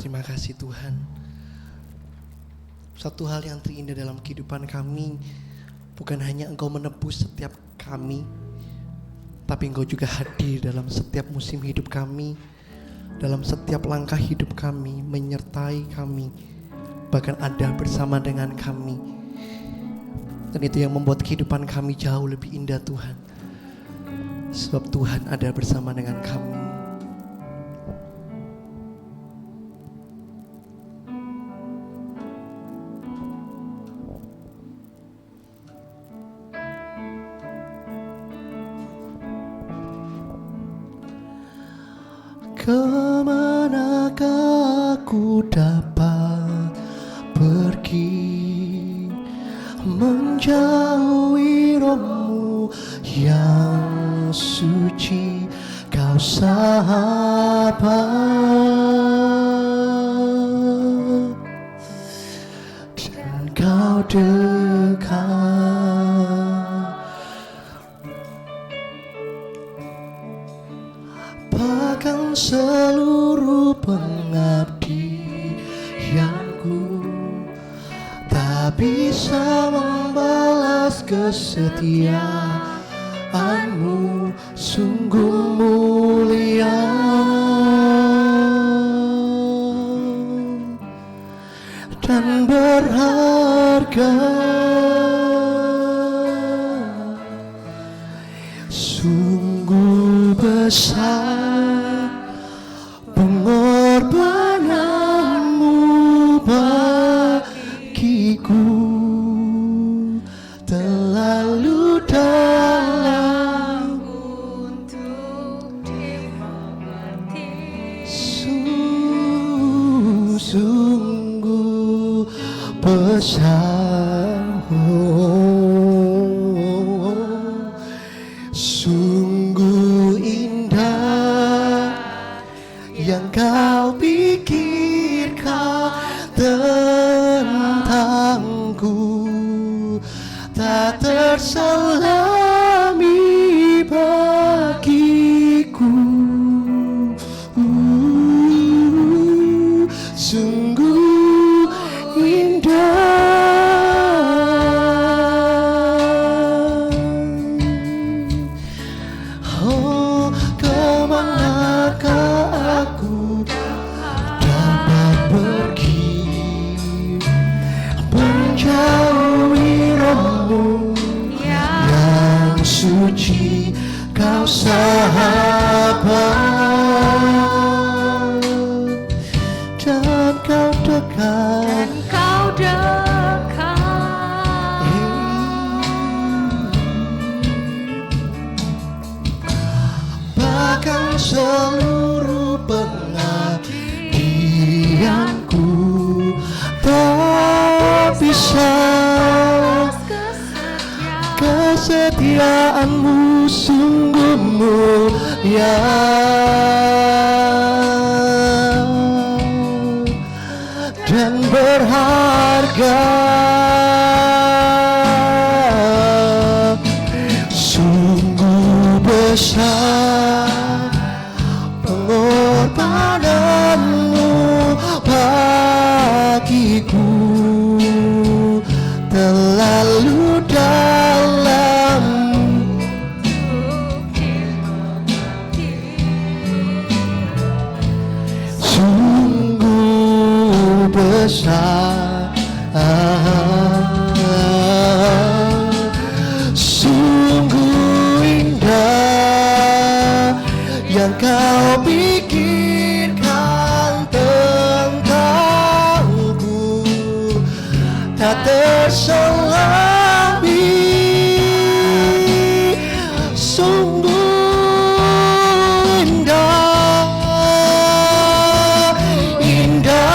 terima kasih Tuhan. Satu hal yang terindah dalam kehidupan kami, bukan hanya Engkau menebus setiap kami, tapi Engkau juga hadir dalam setiap musim hidup kami, dalam setiap langkah hidup kami, menyertai kami, bahkan ada bersama dengan kami. Dan itu yang membuat kehidupan kami jauh lebih indah Tuhan. Sebab Tuhan ada bersama dengan kami. Kemanakah aku dapat pergi menjauhi rohmu yang suci, Kau sahabat dan Kau dekat. Bahkan seluruh pengabdianku tak bisa membalas kesetiaanmu, sungguh mulia dan berharga. Sungguh besar pengorbananmu bagiku, terlalu dalam untuk dimengerti. Sungguh besar, sungguh indah yang Kau pikirkan tentangku, tak terselami bagiku. Sungguh indah. Oh, kemanakah aku dapat pergi menjauhi rohmu yang suci, Kau sahabat dan Kau dekat. Bahkan seluruh pengabdianku tak bisa kesetiaanmu, sungguh mulia dan berharga. Sungguh besar pengorbananmu bagiku, terlalu dalam sungguh besar, sungguh indah yang Kau pikirkan tentangku, tak terselami. Sungguh indah, indah.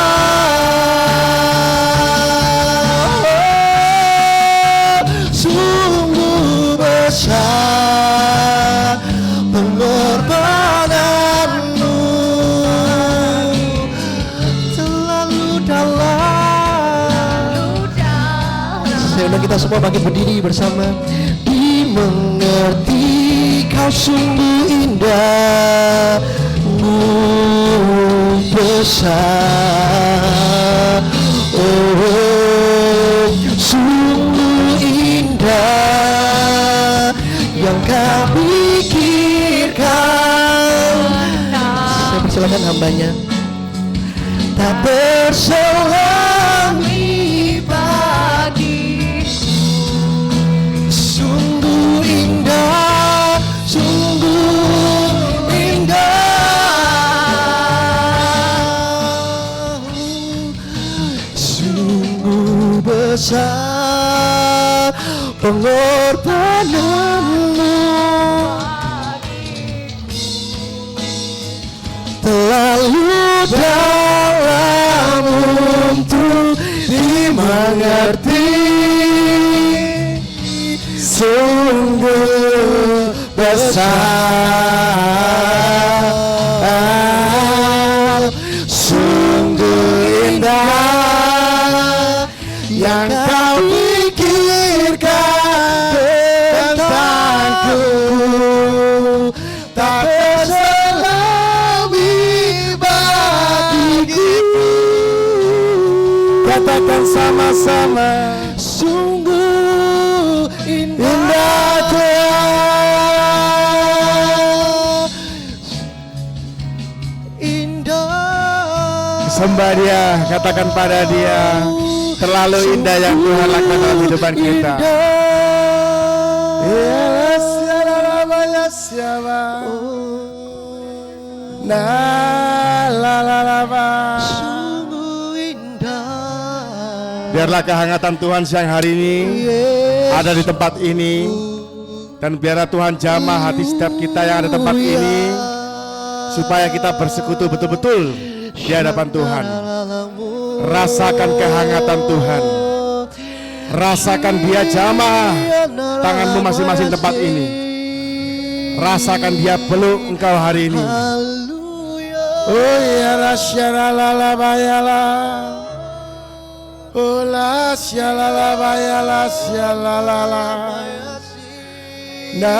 Sungguh besar pengorbananmu, terlalu dalam. Saya undang kita semua bangkit berdiri bersama. Dimengerti Kau sungguh indah, Sungguh besar, oh sungguh indah yang kau pikirkan. Saya persilakan hambanya. Tak berselangi bagiku, sungguh indah, sungguh indah, sungguh besar pengorbananmu, terlalu dalam untuk dimengerti, sungguh besar, sungguh indah yang kau pikirkan tentangku, tak berselangi bagiku. Katakan sama-sama, sungguh indah Tuhan, indah. Sembah Dia, katakan pada Dia, terlalu indah yang Tuhan lakukan dalam kehidupan kita. Biarlah kehangatan Tuhan siang hari ini ada di tempat ini, dan biarlah Tuhan jamah hati setiap kita yang ada di tempat ini, supaya kita bersekutu betul-betul di hadapan Tuhan. Rasakan kehangatan Tuhan, rasakan Dia jamah tanganmu masing-masing tempat ini, rasakan Dia peluk engkau hari ini. Oh ya rasyalala bayala, oh la syalala bayala syalala, na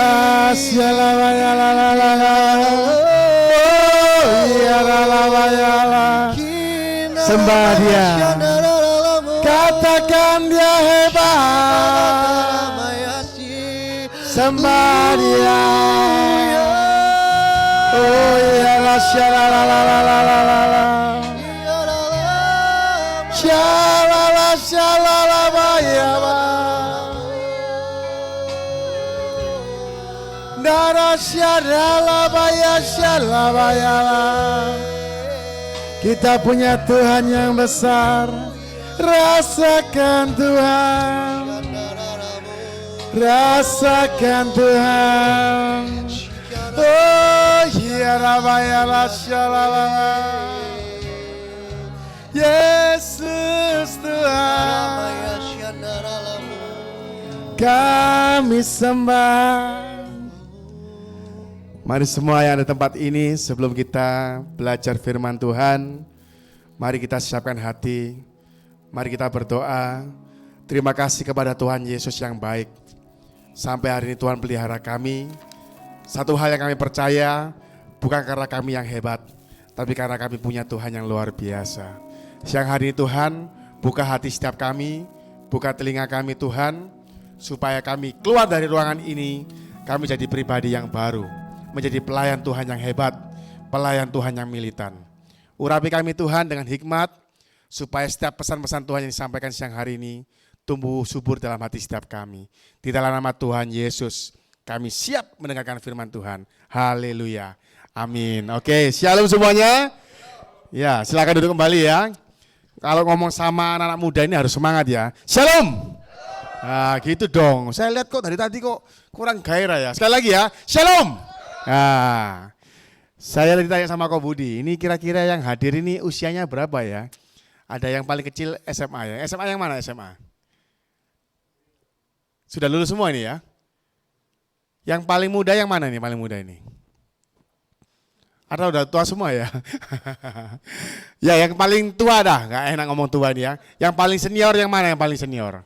syalala bayala la la la, oh ya la bayala. Sembah Dia, katakan Dia hebat, sembah Dia. Oh ya la syalala la la la la la, syalala syalala bayala, nara syalala bayala. Kita punya Tuhan yang besar, rasakan Tuhan, rasakan Tuhan. Oh ya rabayala syalala, Yesus Tuhan, kami sembah. Mari semua yang ada di tempat ini, sebelum kita belajar firman Tuhan, mari kita siapkan hati, mari kita berdoa. Terima kasih kepada Tuhan Yesus yang baik. Sampai hari ini Tuhan pelihara kami. Satu hal yang kami percaya, bukan karena kami yang hebat, tapi karena kami punya Tuhan yang luar biasa. Siang hari ini Tuhan, buka hati setiap kami, buka telinga kami Tuhan, supaya kami keluar dari ruangan ini, kami jadi pribadi yang baru, menjadi pelayan Tuhan yang hebat, pelayan Tuhan yang militan. Urapi kami Tuhan dengan hikmat, supaya setiap pesan-pesan Tuhan yang disampaikan siang hari ini tumbuh subur dalam hati setiap kami. Di dalam nama Tuhan Yesus, kami siap mendengarkan firman Tuhan. Haleluya. Amin. Oke, shalom semuanya. Ya, silakan duduk kembali ya. Kalau ngomong sama anak-anak muda ini harus semangat ya. Shalom. Nah, gitu dong. Saya lihat kok dari tadi kok kurang gairah ya. Sekali lagi ya. Shalom. Nah, saya ditanya sama Ko Budi, ini kira-kira yang hadir ini usianya berapa ya? Ada yang paling kecil SMA ya. SMA yang mana SMA? Sudah lulus semua ini ya? Yang paling muda yang mana nih paling muda ini? Atau udah tua semua ya? Ya yang paling tua dah, nggak enak ngomong tua nih ya. Yang paling senior yang mana yang paling senior?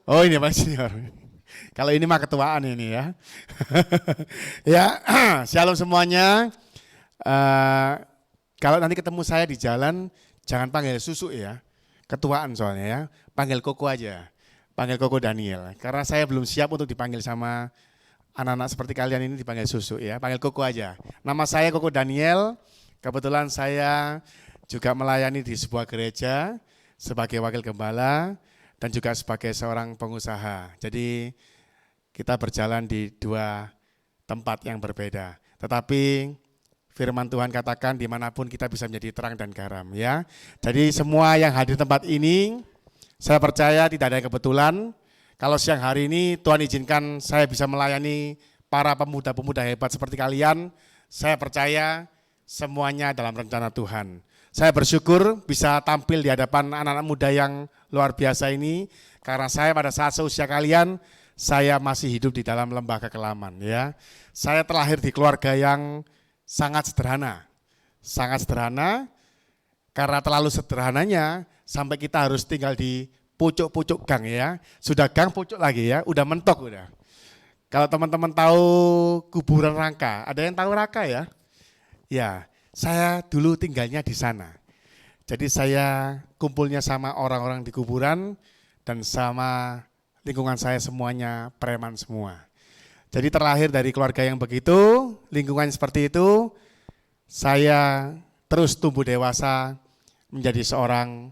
Oh ini paling senior. Kalau ini mah ketuaan ini ya. Ya, shalom semuanya. Kalau nanti ketemu saya di jalan, jangan panggil Susu ya, ketuaan soalnya ya, panggil Koko aja, panggil Koko Daniel. Karena saya belum siap untuk dipanggil sama anak-anak seperti kalian ini dipanggil Susu ya, panggil Koko aja. Nama saya Koko Daniel, kebetulan saya juga melayani di sebuah gereja sebagai wakil gembala dan juga sebagai seorang pengusaha. Jadi kita berjalan di dua tempat yang berbeda. Tetapi firman Tuhan katakan dimanapun kita bisa menjadi terang dan garam ya. Jadi semua yang hadir di tempat ini, saya percaya tidak ada yang kebetulan. Kalau siang hari ini Tuhan izinkan saya bisa melayani para pemuda-pemuda hebat seperti kalian, saya percaya semuanya dalam rencana Tuhan. Saya bersyukur bisa tampil di hadapan anak-anak muda yang luar biasa ini, karena saya pada saat seusia kalian, saya masih hidup di dalam lembah kekelaman ya. Saya terlahir di keluarga yang sangat sederhana, karena terlalu sederhananya sampai kita harus tinggal di pucuk-pucuk gang ya. Sudah gang pucuk lagi ya, udah mentok udah. Kalau teman-teman tahu kuburan Rangka, ada yang tahu Rangka ya? Ya, saya dulu tinggalnya di sana. Jadi saya kumpulnya sama orang-orang di kuburan dan sama lingkungan saya semuanya preman semua. Jadi terlahir dari keluarga yang begitu, lingkungan seperti itu, saya terus tumbuh dewasa menjadi seorang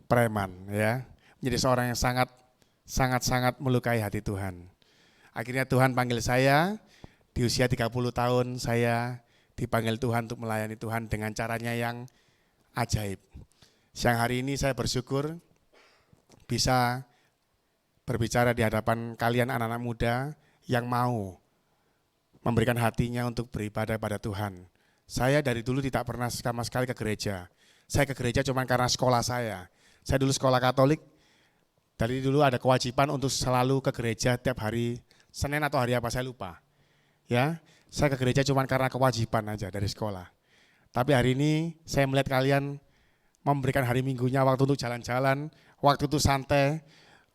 preman ya. Menjadi seorang yang sangat melukai hati Tuhan. Akhirnya Tuhan panggil saya, di usia 30 tahun saya dipanggil Tuhan untuk melayani Tuhan dengan caranya yang ajaib. Siang hari ini saya bersyukur bisa berbicara di hadapan kalian anak-anak muda yang mau memberikan hatinya untuk beribadah pada Tuhan. Saya dari dulu tidak pernah sama sekali ke gereja. Saya ke gereja cuma karena sekolah saya. Saya dulu sekolah Katolik, dari dulu ada kewajiban untuk selalu ke gereja tiap hari Senin atau hari apa saya lupa. Ya, saya ke gereja cuma karena kewajiban aja dari sekolah. Tapi hari ini saya melihat kalian memberikan hari Minggunya waktu untuk jalan-jalan, waktu itu santai,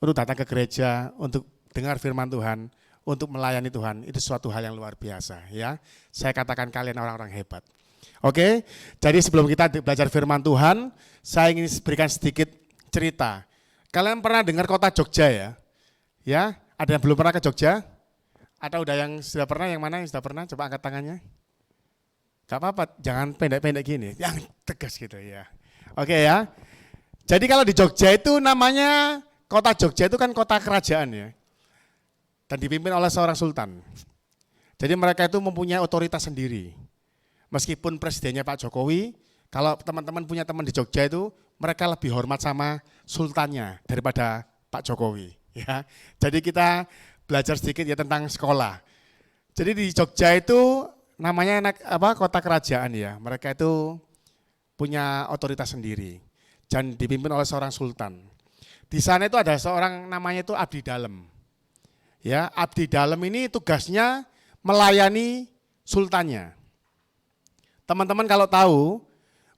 untuk datang ke gereja, untuk dengar firman Tuhan, untuk melayani Tuhan. Itu suatu hal yang luar biasa ya. Saya katakan kalian orang-orang hebat. Oke, jadi sebelum kita belajar firman Tuhan, saya ingin berikan sedikit cerita. Kalian pernah dengar kota Jogja ya? Ya, ada yang belum pernah ke Jogja? Atau udah yang sudah pernah, yang mana yang sudah pernah? Coba angkat tangannya. Gak apa-apa, jangan pendek-pendek gini, yang tegas gitu ya. Oke ya, jadi kalau di Jogja itu namanya, kota Jogja itu kan kota kerajaan ya. Dan dipimpin oleh seorang sultan. Jadi mereka itu mempunyai otoritas sendiri. Meskipun presidennya Pak Jokowi, kalau teman-teman punya teman di Jogja itu, mereka lebih hormat sama sultannya daripada Pak Jokowi. Ya, jadi kita belajar sedikit ya tentang sekolah. Jadi di Jogja itu namanya kota kerajaan ya. Mereka itu punya otoritas sendiri dan dipimpin oleh seorang sultan. Di sana itu ada seorang namanya itu abdi dalem. Ya, abdi dalem ini tugasnya melayani sultannya. Teman-teman kalau tahu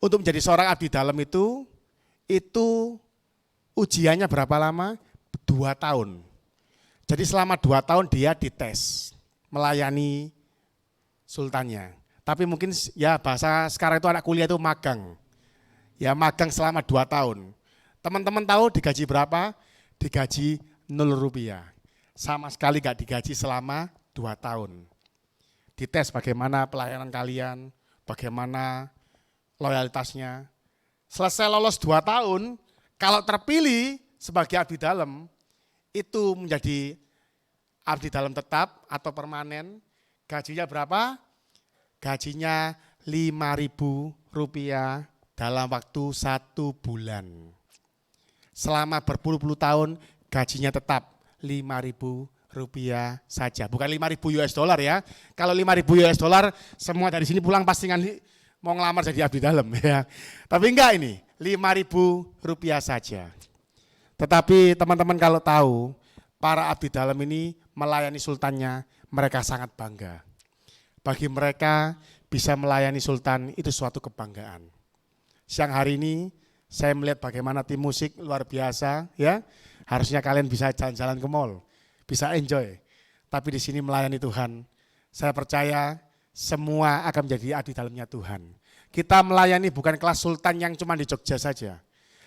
untuk menjadi seorang abdi dalem itu ujiannya berapa lama? 2 tahun. Jadi selama 2 tahun dia dites melayani sultannya. Tapi mungkin ya bahasa sekarang itu anak kuliah itu magang. Ya magang selama 2 tahun. Teman-teman tahu digaji berapa? Digaji 0 rupiah. Sama sekali gak digaji selama 2 tahun. Dites bagaimana pelayanan kalian, bagaimana loyalitasnya. Selesai lolos 2 tahun, kalau terpilih sebagai abdi dalem, itu menjadi abdi dalem tetap atau permanen. Gajinya berapa? Gajinya 5.000 rupiah dalam waktu 1 bulan. Selama berpuluh-puluh tahun gajinya tetap 5.000 rupiah saja. Bukan 5.000 US dollar ya. Kalau 5.000 US dollar semua dari sini pulang pasti mau ngelamar jadi abdi dalem ya. Tapi enggak ini, 5.000 rupiah saja. Tetapi teman-teman kalau tahu, para abdi dalem ini melayani sultannya, mereka sangat bangga. Bagi mereka bisa melayani sultan itu suatu kebanggaan. Siang hari ini saya melihat bagaimana tim musik luar biasa ya. Harusnya kalian bisa jalan-jalan ke mall, bisa enjoy. Tapi di sini melayani Tuhan, saya percaya semua akan menjadi abdi dalamnya Tuhan. Kita melayani bukan kelas sultan yang cuma di Jogja saja,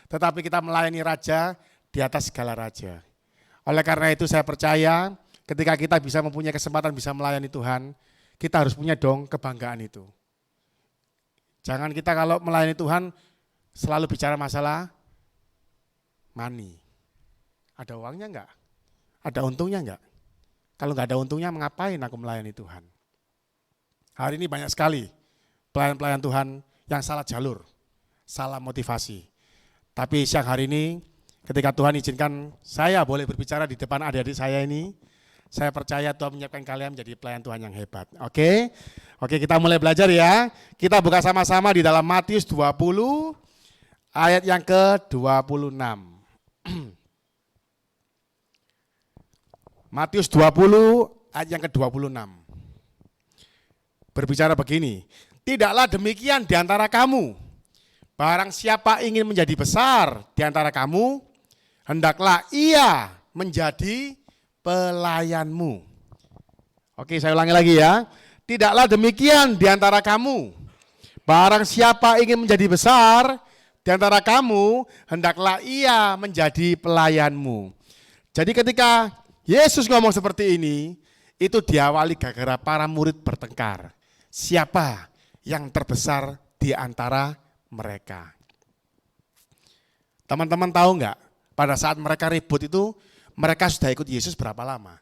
tetapi kita melayani raja di atas segala raja. Oleh karena itu saya percaya ketika kita bisa mempunyai kesempatan bisa melayani Tuhan, kita harus punya dong kebanggaan itu. Jangan kita kalau melayani Tuhan selalu bicara masalah money. Ada uangnya enggak? Ada untungnya enggak? Kalau enggak ada untungnya, mengapain aku melayani Tuhan? Hari ini banyak sekali pelayan-pelayan Tuhan yang salah jalur, salah motivasi. Tapi siang hari ini ketika Tuhan izinkan saya boleh berbicara di depan adik-adik saya ini, saya percaya Tuhan menyiapkan kalian menjadi pelayan Tuhan yang hebat. Oke, kita mulai belajar ya. Kita buka sama-sama di dalam Matius 20 ayat yang ke-26. Matius 20 ayat yang ke-26. Berbicara begini, tidaklah demikian di antara kamu. Barang siapa ingin menjadi besar di antara kamu, hendaklah ia menjadi pelayanmu. Oke, saya ulangi lagi ya. Tidaklah demikian di antara kamu. Barang siapa ingin menjadi besar di antara kamu, hendaklah ia menjadi pelayanmu. Jadi ketika Yesus ngomong seperti ini, itu diawali gara-gara para murid bertengkar. Siapa yang terbesar di antara mereka? Teman-teman tahu enggak, pada saat mereka ribut itu, mereka sudah ikut Yesus berapa lama?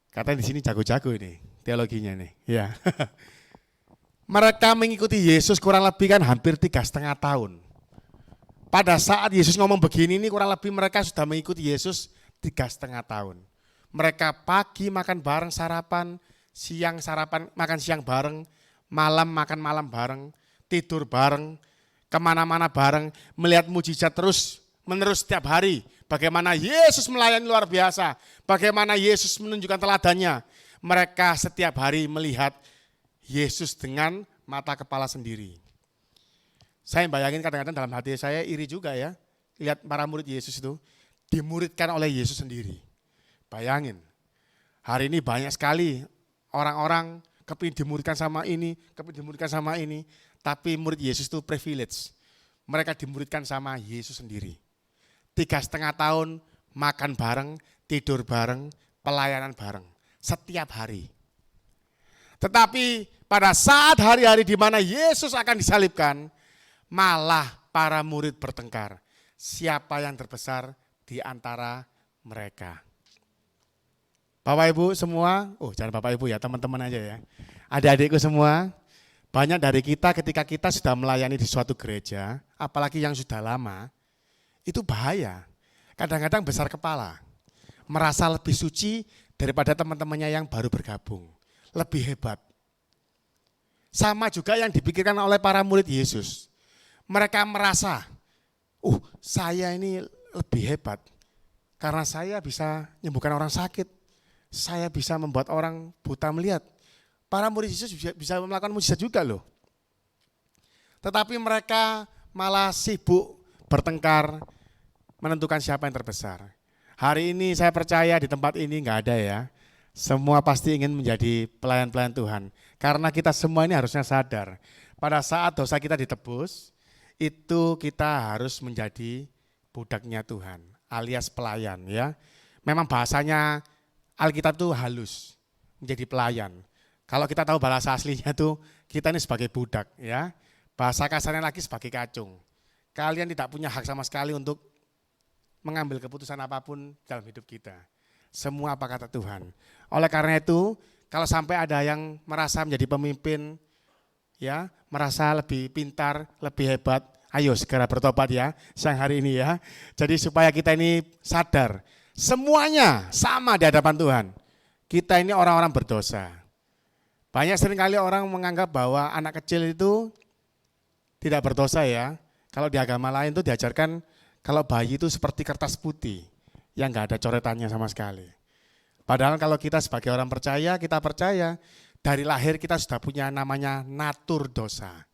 Katanya di sini jago-jago ini, teologinya nih. Ya. Mereka mengikuti Yesus kurang lebih kan hampir 3,5 tahun. Pada saat Yesus ngomong begini ini kurang lebih mereka sudah mengikuti Yesus 3,5 tahun. Mereka pagi makan bareng sarapan, siang sarapan, makan siang bareng, malam makan malam bareng, tidur bareng, kemana-mana bareng, melihat mujizat terus menerus setiap hari. Bagaimana Yesus melayani luar biasa, bagaimana Yesus menunjukkan teladannya. Mereka setiap hari melihat Yesus dengan mata kepala sendiri. Saya bayangin kadang-kadang dalam hati saya iri juga ya, lihat para murid Yesus itu dimuridkan oleh Yesus sendiri. Bayangin, hari ini banyak sekali orang-orang kepingin dimuridkan sama ini, kepingin dimuridkan sama ini, tapi murid Yesus itu privilege. Mereka dimuridkan sama Yesus sendiri. 3,5 tahun makan bareng, tidur bareng, pelayanan bareng, setiap hari. Tetapi pada saat hari-hari di mana Yesus akan disalibkan, malah para murid bertengkar. Siapa yang terbesar di antara mereka? Bapak Ibu semua, jangan Bapak Ibu ya, teman-teman aja ya. Adik-adikku semua, banyak dari kita ketika kita sudah melayani di suatu gereja, apalagi yang sudah lama, itu bahaya. Kadang-kadang besar kepala, merasa lebih suci daripada teman-temannya yang baru bergabung. Lebih hebat. Sama juga yang dipikirkan oleh para murid Yesus. Mereka merasa, saya ini lebih hebat karena saya bisa menyembuhkan orang sakit. Saya bisa membuat orang buta melihat. Para murid Yesus bisa melakukan mujizat juga loh. Tetapi mereka malah sibuk bertengkar menentukan siapa yang terbesar. Hari ini saya percaya di tempat ini enggak ada ya. Semua pasti ingin menjadi pelayan-pelayan Tuhan. Karena kita semua ini harusnya sadar. Pada saat dosa kita ditebus, itu kita harus menjadi budaknya Tuhan, alias pelayan ya. Memang bahasanya Alkitab itu halus, menjadi pelayan. Kalau kita tahu bahasa aslinya tuh kita ini sebagai budak ya. Bahasa kasarnya lagi sebagai kacung. Kalian tidak punya hak sama sekali untuk mengambil keputusan apapun dalam hidup kita. Semua apa kata Tuhan. Oleh karena itu, kalau sampai ada yang merasa menjadi pemimpin ya, merasa lebih pintar, lebih hebat, ayo segera bertobat ya siang hari ini ya. Jadi supaya kita ini sadar, semuanya sama di hadapan Tuhan. Kita ini orang-orang berdosa. Banyak seringkali orang menganggap bahwa anak kecil itu tidak berdosa ya. Kalau di agama lain itu diajarkan kalau bayi itu seperti kertas putih yang enggak ada coretannya sama sekali. Padahal kalau kita sebagai orang percaya, kita percaya dari lahir kita sudah punya namanya natur dosa.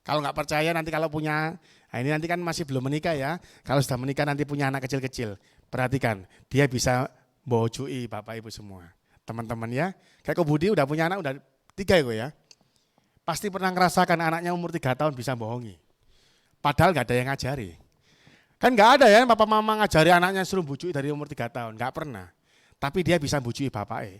Kalau enggak percaya nanti kalau punya, ini nanti kan masih belum menikah ya. Kalau sudah menikah nanti punya anak kecil-kecil. Perhatikan, dia bisa bojui Bapak Ibu semua. Teman-teman ya, kayak Ko Budi udah punya anak, udah 3 ya. Pasti pernah ngerasakan anaknya umur 3 tahun bisa bohongi. Padahal gak ada yang ngajari. Kan gak ada ya papa mama ngajari anaknya suruh bujuki dari umur 3 tahun. Gak pernah. Tapi dia bisa bujuki bapaknya.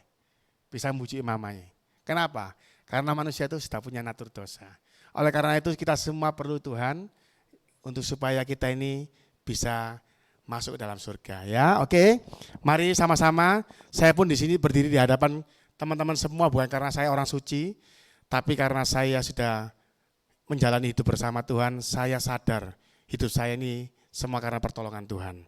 Bisa bujuki mamanya. Kenapa? Karena manusia itu sudah punya natur dosa. Oleh karena itu kita semua perlu Tuhan untuk supaya kita ini bisa masuk ke dalam surga ya. Oke. Mari sama-sama. Saya pun di sini berdiri di hadapan teman-teman semua bukan karena saya orang suci, tapi karena saya sudah menjalani hidup bersama Tuhan, saya sadar hidup saya ini semua karena pertolongan Tuhan.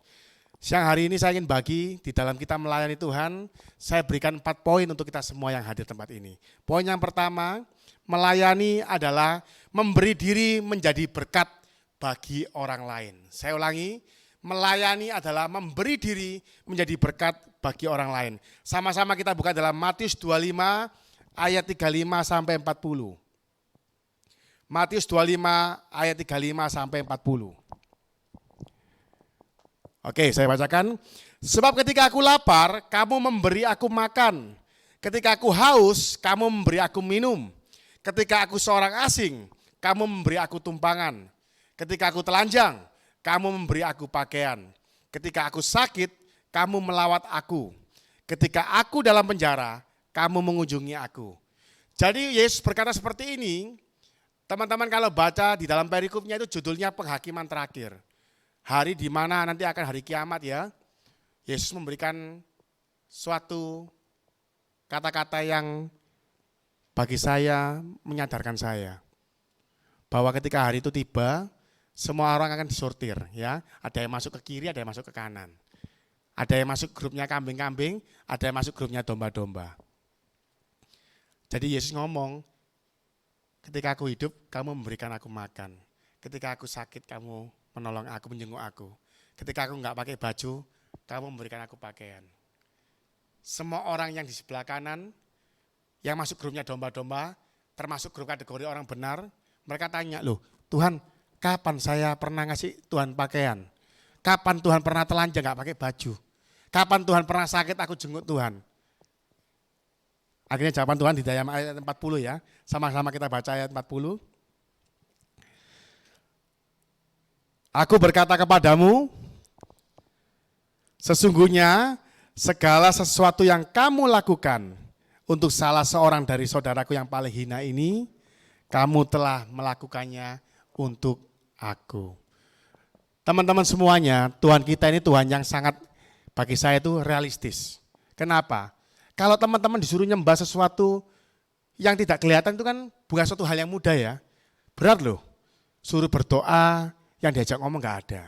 Siang hari ini saya ingin bagi di dalam kita melayani Tuhan, saya berikan 4 poin untuk kita semua yang hadir tempat ini. Poin yang pertama, melayani adalah memberi diri menjadi berkat bagi orang lain. Saya ulangi, melayani adalah memberi diri menjadi berkat bagi orang lain. Sama-sama kita buka dalam Matius 25 ayat 35 sampai 40. Matius 25 ayat 35 sampai 40. Oke, saya bacakan. Sebab ketika aku lapar, kamu memberi aku makan. Ketika aku haus, kamu memberi aku minum. Ketika aku seorang asing, kamu memberi aku tumpangan. Ketika aku telanjang, kamu memberi aku pakaian. Ketika aku sakit, kamu melawat aku. Ketika aku dalam penjara, kamu mengunjungi aku. Jadi Yesus berkata seperti ini, teman-teman kalau baca di dalam perikopnya itu judulnya penghakiman terakhir. Hari di mana nanti akan hari kiamat ya. Yesus memberikan suatu kata-kata yang bagi saya menyadarkan saya bahwa ketika hari itu tiba, semua orang akan disortir ya. Ada yang masuk ke kiri, ada yang masuk ke kanan. Ada yang masuk grupnya kambing-kambing, ada yang masuk grupnya domba-domba. Jadi Yesus ngomong, ketika aku hidup, kamu memberikan aku makan. Ketika aku sakit, kamu menolong aku, menjenguk aku. Ketika aku enggak pakai baju, kamu memberikan aku pakaian. Semua orang yang di sebelah kanan, yang masuk grupnya domba-domba, termasuk grup kategori orang benar, mereka tanya, loh Tuhan, kapan saya pernah ngasih Tuhan pakaian? Kapan Tuhan pernah telanjang enggak pakai baju? Kapan Tuhan pernah sakit aku jenguk Tuhan? Akhirnya jawaban Tuhan di dalam ayat 40 ya. Sama-sama kita baca ayat 40. Aku berkata kepadamu, sesungguhnya segala sesuatu yang kamu lakukan untuk salah seorang dari saudaraku yang paling hina ini, kamu telah melakukannya untuk aku. Teman-teman semuanya, Tuhan kita ini Tuhan yang sangat bagi saya itu realistis. Kenapa? Kalau teman-teman disuruh nyembah sesuatu yang tidak kelihatan itu kan bukan suatu hal yang mudah ya. Berat loh, suruh berdoa, yang diajak ngomong gak ada.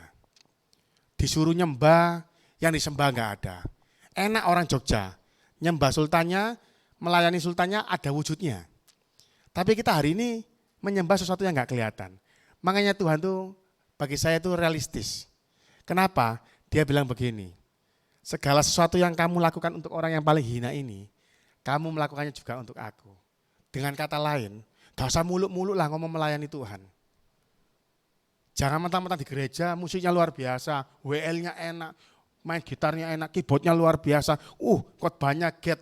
Disuruh nyembah, yang disembah gak ada. Enak orang Jogja, nyembah sultannya, melayani sultannya ada wujudnya. Tapi kita hari ini menyembah sesuatu yang gak kelihatan. Makanya Tuhan tuh bagi saya itu realistis. Kenapa? Dia bilang begini, segala sesuatu yang kamu lakukan untuk orang yang paling hina ini, kamu melakukannya juga untuk aku. Dengan kata lain, gak usah muluk-muluk lah ngomong melayani Tuhan. Jangan mentang-mentang di gereja musiknya luar biasa, WL-nya enak, main gitarnya enak, keyboardnya luar biasa, khotbahnya get.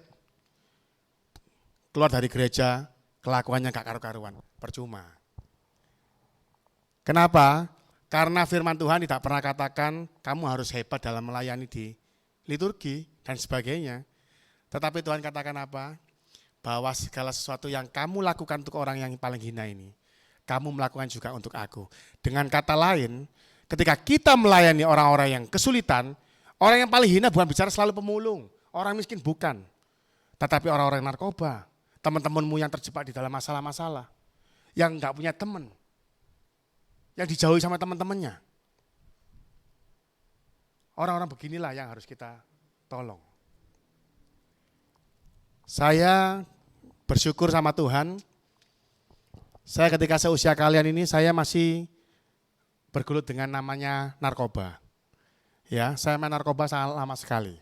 Keluar dari gereja, kelakuannya gak karu-karuan, percuma. Kenapa? Karena firman Tuhan tidak pernah katakan kamu harus hebat dalam melayani di liturgi dan sebagainya. Tetapi Tuhan katakan apa? Bahwa segala sesuatu yang kamu lakukan untuk orang yang paling hina ini, kamu melakukan juga untuk aku. Dengan kata lain, ketika kita melayani orang-orang yang kesulitan, orang yang paling hina bukan bicara selalu pemulung, orang miskin bukan. Tetapi orang-orang narkoba, teman-temanmu yang terjebak di dalam masalah-masalah, yang enggak punya teman, yang dijauhi sama teman-temannya. Orang-orang beginilah yang harus kita tolong. Saya bersyukur sama Tuhan, saya ketika seusia kalian ini saya masih bergelut dengan namanya narkoba. Ya, saya main narkoba sangat lama sekali.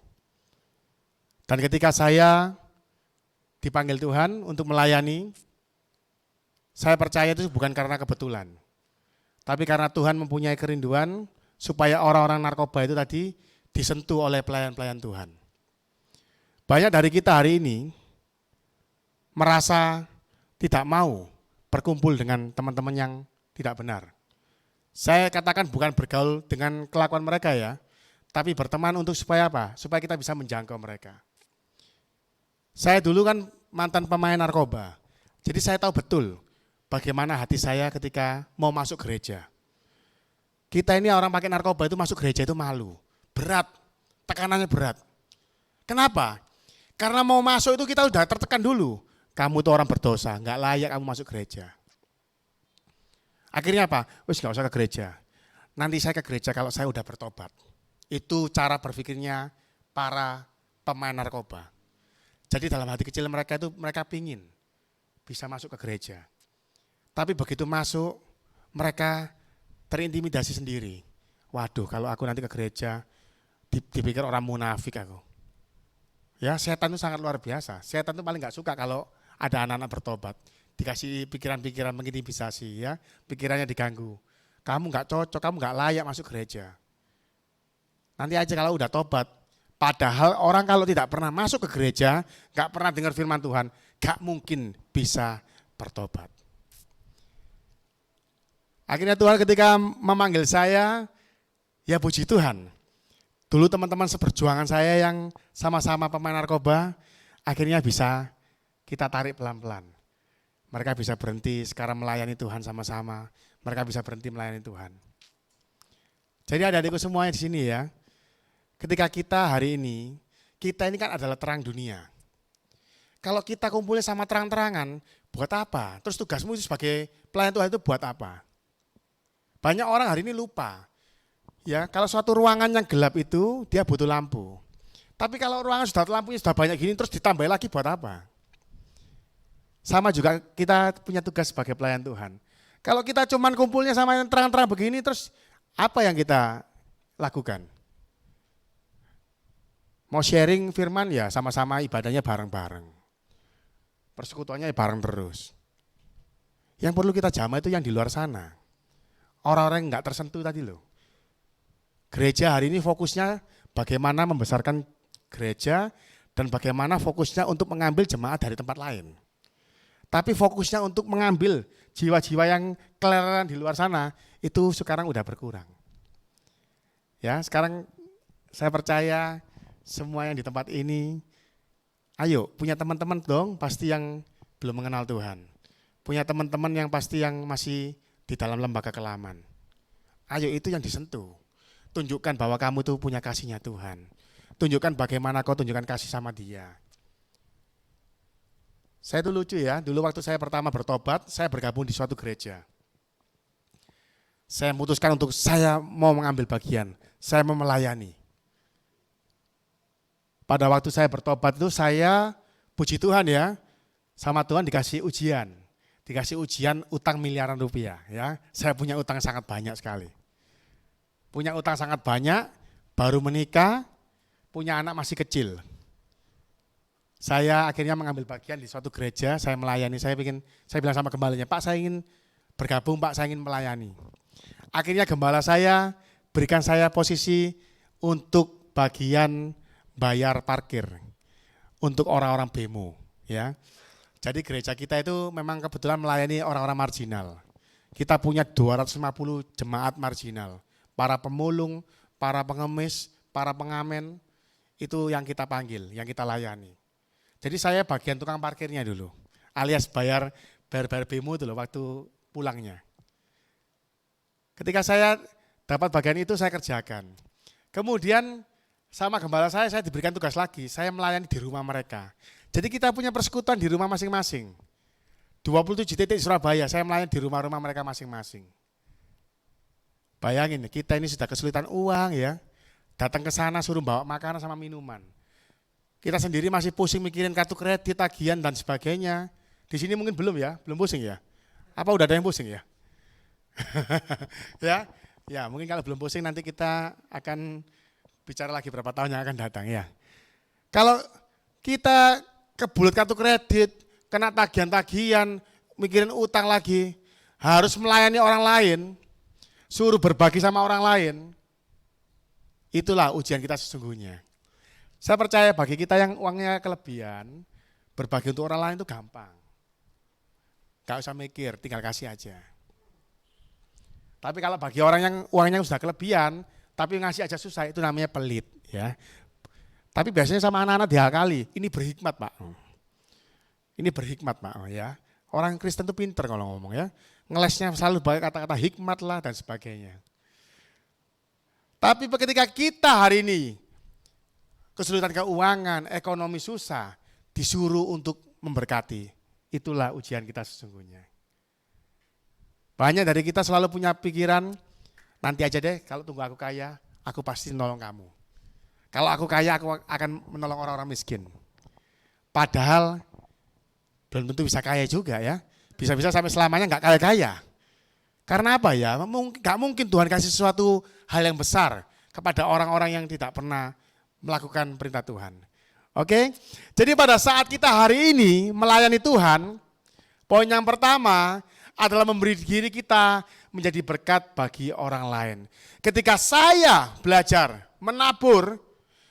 Dan ketika saya dipanggil Tuhan untuk melayani, saya percaya itu bukan karena kebetulan. Tapi karena Tuhan mempunyai kerinduan supaya orang-orang narkoba itu tadi disentuh oleh pelayan-pelayan Tuhan. Banyak dari kita hari ini merasa tidak mau berkumpul dengan teman-teman yang tidak benar. Saya katakan bukan bergaul dengan kelakuan mereka ya, tapi berteman untuk supaya apa? Supaya kita bisa menjangkau mereka. Saya dulu kan mantan pemain narkoba, jadi saya tahu betul bagaimana hati saya ketika mau masuk gereja. Kita ini orang pakai narkoba itu masuk gereja itu malu, berat, tekanannya berat. Kenapa? Karena mau masuk itu kita udah tertekan dulu. Kamu tuh orang berdosa, nggak layak kamu masuk gereja. Akhirnya apa? Wis nggak usah ke gereja. Nanti saya ke gereja kalau saya udah bertobat. Itu cara berpikirnya para pemain narkoba. Jadi dalam hati kecil mereka itu mereka pingin bisa masuk ke gereja. Tapi begitu masuk mereka terintimidasi sendiri. Waduh, kalau aku nanti ke gereja dipikir orang munafik aku. Ya, setan itu sangat luar biasa. Setan itu paling nggak suka kalau ada anak-anak bertobat. Dikasih pikiran-pikiran mengintimidasi ya, pikirannya diganggu. Kamu nggak cocok, kamu nggak layak masuk gereja. Nanti aja kalau udah tobat. Padahal orang kalau tidak pernah masuk ke gereja, nggak pernah dengar firman Tuhan, nggak mungkin bisa bertobat. Akhirnya Tuhan ketika memanggil saya, ya puji Tuhan. Dulu teman-teman seperjuangan saya yang sama-sama pemain narkoba, akhirnya bisa kita tarik pelan-pelan. Mereka bisa berhenti sekarang melayani Tuhan sama-sama. Mereka bisa berhenti melayani Tuhan. Jadi adik-adikku semuanya di sini ya. Ketika kita hari ini, kita ini kan adalah terang dunia. Kalau kita kumpulnya sama terang-terangan, buat apa? Terus tugasmu sebagai pelayan Tuhan itu buat apa? Banyak orang hari ini lupa. Ya, kalau suatu ruangan yang gelap itu dia butuh lampu. Tapi kalau ruangan sudah lampunya sudah banyak gini terus ditambah lagi buat apa? Sama juga kita punya tugas sebagai pelayan Tuhan. Kalau kita cuman kumpulnya sama yang terang-terang begini terus apa yang kita lakukan? Mau sharing firman ya sama-sama ibadahnya bareng-bareng. Persekutuannya bareng terus. Yang perlu kita jamah itu yang di luar sana. Orang-orang yang enggak tersentuh tadi loh. Gereja hari ini fokusnya bagaimana membesarkan gereja dan bagaimana fokusnya untuk mengambil jemaat dari tempat lain. Tapi fokusnya untuk mengambil jiwa-jiwa yang kelelahan di luar sana itu sekarang udah berkurang. Ya, sekarang saya percaya semua yang di tempat ini, ayo punya teman-teman dong pasti yang belum mengenal Tuhan. Punya teman-teman yang pasti yang masih di dalam lembaga kelaman. Ayo itu yang disentuh. Tunjukkan bahwa kamu tuh punya kasihnya Tuhan. Tunjukkan bagaimana kau tunjukkan kasih sama dia. Saya tuh lucu ya, dulu waktu saya pertama bertobat, saya bergabung di suatu gereja. Saya memutuskan untuk saya mau mengambil bagian, saya mau melayani. Pada waktu saya bertobat itu saya, puji Tuhan ya, sama Tuhan dikasih ujian. Dikasih ujian utang miliaran rupiah ya. Saya punya utang sangat banyak sekali. Punya utang sangat banyak, baru menikah, punya anak masih kecil. Saya akhirnya mengambil bagian di suatu gereja, saya melayani, saya bilang sama gembalanya, Pak saya ingin bergabung, Pak saya ingin melayani. Akhirnya gembala saya berikan saya posisi untuk bagian bayar parkir untuk orang-orang bemo. Ya. Jadi gereja kita itu memang kebetulan melayani orang-orang marginal. Kita punya 250 jemaat marginal. Para pemulung, para pengemis, para pengamen, itu yang kita panggil, yang kita layani. Jadi saya bagian tukang parkirnya dulu, alias bayar bemo dulu waktu pulangnya. Ketika saya dapat bagian itu saya kerjakan. Kemudian sama gembala saya diberikan tugas lagi, saya melayani di rumah mereka. Jadi kita punya persekutuan di rumah masing-masing. 27 titik di Surabaya, saya melayani di rumah-rumah mereka masing-masing. Bayangin, kita ini sudah kesulitan uang ya, datang ke sana suruh bawa makanan sama minuman. Kita sendiri masih pusing mikirin kartu kredit, tagihan dan sebagainya. Di sini mungkin belum ya, belum pusing ya? Apa udah ada yang pusing ya? Ya mungkin kalau belum pusing nanti kita akan bicara lagi berapa tahun yang akan datang ya. Kalau kita kebulut kartu kredit, kena tagihan-tagihan, mikirin utang lagi, harus melayani orang lain, suruh berbagi sama orang lain, itulah ujian kita sesungguhnya. Saya percaya bagi kita yang uangnya kelebihan, berbagi untuk orang lain itu gampang. gak usah mikir, tinggal kasih aja. Tapi kalau bagi orang yang uangnya sudah kelebihan, tapi ngasih aja susah, itu namanya pelit ya. Tapi biasanya sama anak-anak diakali, ini berhikmat Pak. Ini berhikmat Pak ya. Orang Kristen itu pinter kalau ngomong ya. Ngelesnya selalu pakai kata-kata hikmat lah dan sebagainya. Tapi ketika kita hari ini kesulitan keuangan, ekonomi susah, disuruh untuk memberkati, itulah ujian kita sesungguhnya. Banyak dari kita selalu punya pikiran, nanti aja deh kalau tunggu aku kaya, aku pasti nolong kamu. Kalau aku kaya, aku akan menolong orang-orang miskin. Padahal belum tentu bisa kaya juga ya. Bisa-bisa sampai selamanya nggak kaya-kaya. Karena apa ya? Nggak mungkin Tuhan kasih sesuatu hal yang besar kepada orang-orang yang tidak pernah melakukan perintah Tuhan. Oke? Jadi pada saat kita hari ini melayani Tuhan, poin yang pertama adalah memberi diri kita menjadi berkat bagi orang lain. Ketika saya belajar menabur,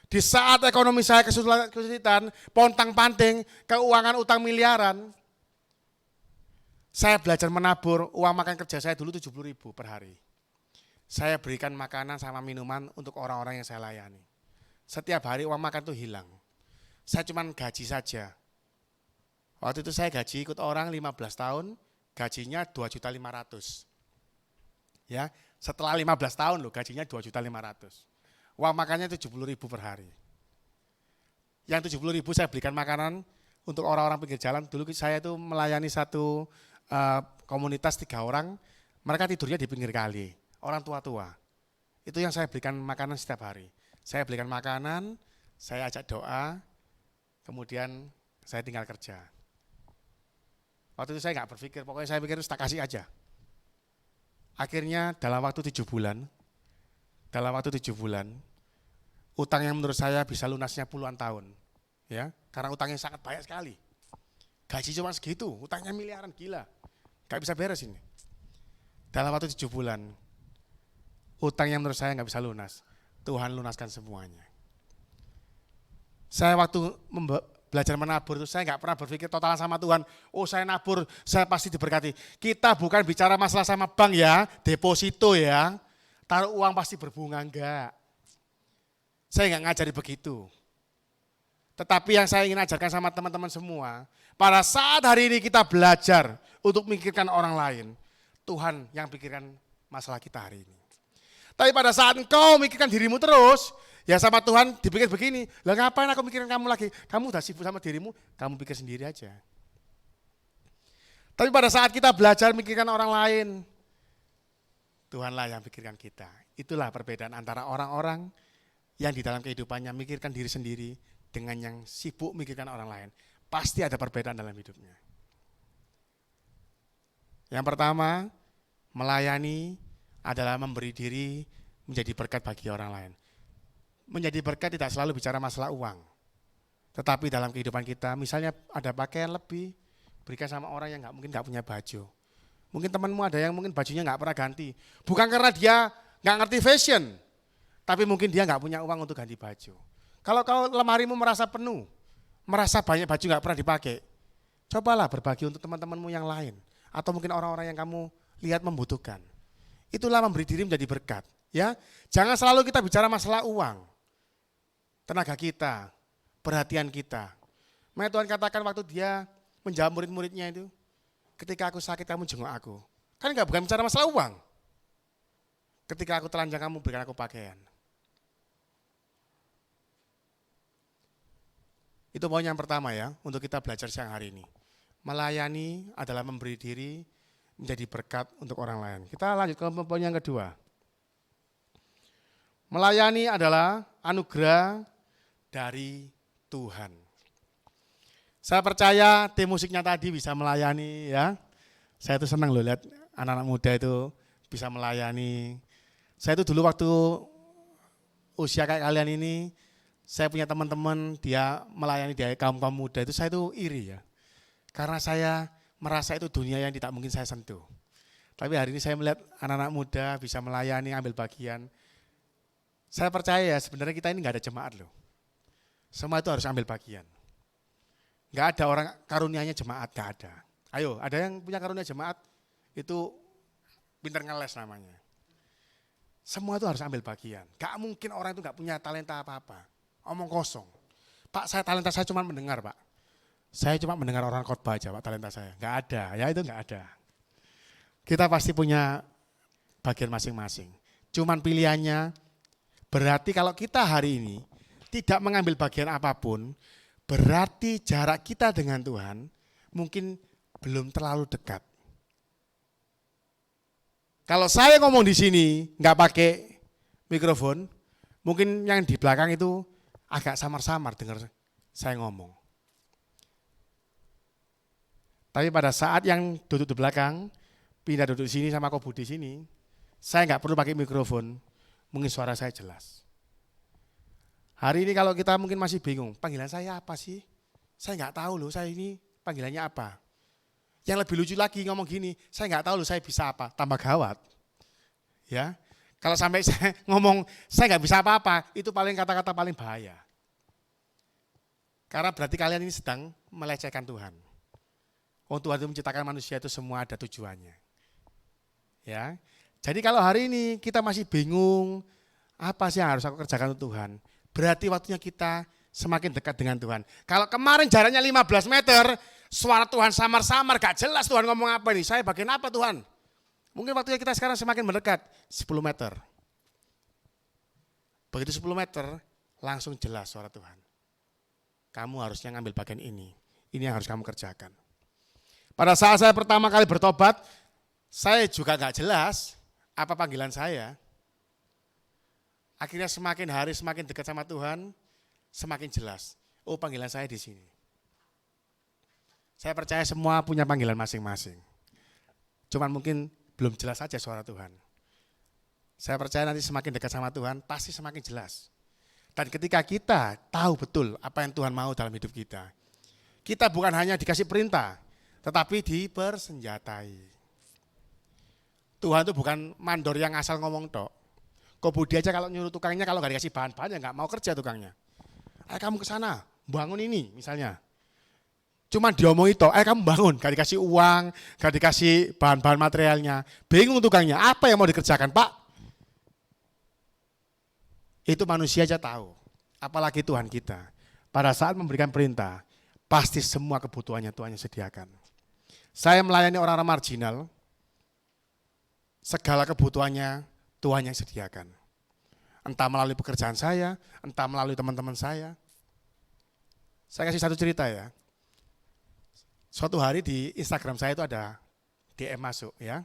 di saat ekonomi saya kesulitan, pontang-panting, keuangan utang miliaran, saya belajar menabur, uang makan kerja saya dulu 70.000 per hari. Saya berikan makanan sama minuman untuk orang-orang yang saya layani. Setiap hari uang makan itu hilang. Saya cuma gaji saja. Waktu itu saya gaji ikut orang 15 tahun, gajinya 2.500.000. Ya, setelah 15 tahun loh gajinya 2.500.000. Uang makannya 70.000 per hari. Yang 70.000 saya belikan makanan untuk orang-orang pinggir jalan. Dulu saya itu melayani satu komunitas 3 orang, mereka tidurnya di pinggir kali, orang tua-tua. Itu yang saya belikan makanan setiap hari. Saya belikan makanan, saya ajak doa, kemudian saya tinggal kerja. Waktu itu saya nggak berpikir, pokoknya saya pikir tak kasih aja. Akhirnya dalam waktu 7 bulan, utang yang menurut saya bisa lunasnya puluhan tahun. Ya, karena utangnya sangat banyak sekali. Gaji cuma segitu, utangnya miliaran, gila. Gak bisa beres ini. Dalam waktu 7 bulan, utang yang menurut saya gak bisa lunas. Tuhan lunaskan semuanya. Saya waktu belajar menabur itu saya gak pernah berpikir totalan sama Tuhan. Oh saya nabur, saya pasti diberkati. Kita bukan bicara masalah sama bank ya, deposito ya. Taruh uang pasti berbunga, enggak. Saya gak ngajari begitu. Tetapi yang saya ingin ajarkan sama teman-teman semua, pada saat hari ini kita belajar untuk memikirkan orang lain, Tuhan yang pikirkan masalah kita hari ini. Tapi pada saat engkau mikirkan dirimu terus, ya sama Tuhan dipikir begini, lah ngapain aku mikirin kamu lagi? Kamu udah sibuk sama dirimu, kamu pikir sendiri aja. Tapi pada saat kita belajar mikirkan orang lain, Tuhanlah yang pikirkan kita. Itulah perbedaan antara orang-orang yang di dalam kehidupannya mikirkan diri sendiri dengan yang sibuk mikirkan orang lain. Pasti ada perbedaan dalam hidupnya. Yang pertama, melayani adalah memberi diri menjadi berkat bagi orang lain. Menjadi berkat tidak selalu bicara masalah uang. Tetapi dalam kehidupan kita, misalnya ada pakaian lebih, berikan sama orang yang mungkin nggak punya baju. Mungkin temanmu ada yang mungkin bajunya nggak pernah ganti. Bukan karena dia nggak ngerti fashion, tapi mungkin dia nggak punya uang untuk ganti baju. Kalau kau lemarimu merasa penuh, merasa banyak baju nggak pernah dipakai, cobalah berbagi untuk teman-temanmu yang lain. Atau mungkin orang-orang yang kamu lihat membutuhkan. Itulah memberi diri menjadi berkat. Ya, jangan selalu kita bicara masalah uang, tenaga kita, perhatian kita. Makanya Tuhan katakan waktu dia menjawab murid-muridnya itu, ketika aku sakit kamu jenguk aku. Kan bukan bicara masalah uang. Ketika aku telanjang kamu berikan aku pakaian. Itu poin yang pertama ya, untuk kita belajar siang hari ini. Melayani adalah memberi diri menjadi berkat untuk orang lain. Kita lanjut ke poin yang kedua. Melayani adalah anugerah dari Tuhan. Saya percaya tim musiknya tadi bisa melayani ya. Saya tuh senang loh lihat anak-anak muda itu bisa melayani. Saya itu dulu waktu usia kayak kalian ini, saya punya teman-teman dia melayani di kaum-kaum muda itu saya tuh iri ya. Karena saya merasa itu dunia yang tidak mungkin saya sentuh. Tapi hari ini saya melihat anak-anak muda bisa melayani, ambil bagian. Saya percaya ya sebenarnya kita ini nggak ada jemaat loh. Semua itu harus ambil bagian. Nggak ada orang karunianya jemaat, nggak ada. Ayo, ada yang punya karunia jemaat, itu pinter ngeles namanya. Semua itu harus ambil bagian. Gak mungkin orang itu gak punya talenta apa-apa. Omong kosong. Pak, talenta saya cuma mendengar, Pak. Saya cuma mendengar orang khotbah aja, Pak, talenta saya. Gak ada, ya itu gak ada. Kita pasti punya bagian masing-masing. Cuman pilihannya, berarti kalau kita hari ini tidak mengambil bagian apapun, berarti jarak kita dengan Tuhan mungkin belum terlalu dekat. Kalau saya ngomong di sini nggak pakai mikrofon, mungkin yang di belakang itu agak samar-samar dengar saya ngomong. Tapi pada saat yang duduk di belakang, pindah duduk sini sama Kobu di sini, saya nggak perlu pakai mikrofon, mungkin suara saya jelas. Hari ini kalau kita mungkin masih bingung, panggilan saya apa sih? Saya nggak tahu loh, saya ini panggilannya apa. Yang lebih lucu lagi ngomong gini, saya nggak tahu loh saya bisa apa, tambah gawat. Ya, kalau sampai saya ngomong saya nggak bisa apa-apa, itu paling kata-kata paling bahaya. Karena berarti kalian ini sedang melecehkan Tuhan. Oh, Tuhan itu menciptakan manusia itu semua ada tujuannya. Ya, jadi kalau hari ini kita masih bingung, apa sih yang harus aku kerjakan untuk Tuhan? Berarti waktunya kita semakin dekat dengan Tuhan. Kalau kemarin jaraknya 15 meter, suara Tuhan samar-samar, gak jelas Tuhan ngomong apa nih, saya bagian apa Tuhan? Mungkin waktunya kita sekarang semakin mendekat, 10 meter. Begitu 10 meter, langsung jelas suara Tuhan. Kamu harusnya ngambil bagian ini yang harus kamu kerjakan. Pada saat saya pertama kali bertobat, saya juga gak jelas apa panggilan saya. Akhirnya semakin hari semakin dekat sama Tuhan, semakin jelas. Oh, panggilan saya di sini. Saya percaya semua punya panggilan masing-masing. Cuman mungkin belum jelas saja suara Tuhan. Saya percaya nanti semakin dekat sama Tuhan, pasti semakin jelas. Dan ketika kita tahu betul apa yang Tuhan mau dalam hidup kita, kita bukan hanya dikasih perintah, tetapi dipersenjatai. Tuhan itu bukan mandor yang asal ngomong tok. Kobudi aja kalau nyuruh tukangnya, kalau nggak dikasih bahan-bahan ya nggak mau kerja tukangnya. Ayo kamu ke sana, bangun ini misalnya. Cuman diomong itu, kamu bangun, gak dikasih uang, gak dikasih bahan-bahan materialnya. Bingung tukangnya, apa yang mau dikerjakan Pak? Itu manusia aja tahu, apalagi Tuhan kita. Pada saat memberikan perintah, pasti semua kebutuhannya Tuhan yang sediakan. Saya melayani orang-orang marginal, segala kebutuhannya Tuhan yang sediakan. Entah melalui pekerjaan saya, entah melalui teman-teman saya. Saya kasih satu cerita ya. Suatu hari di Instagram saya itu ada DM masuk ya.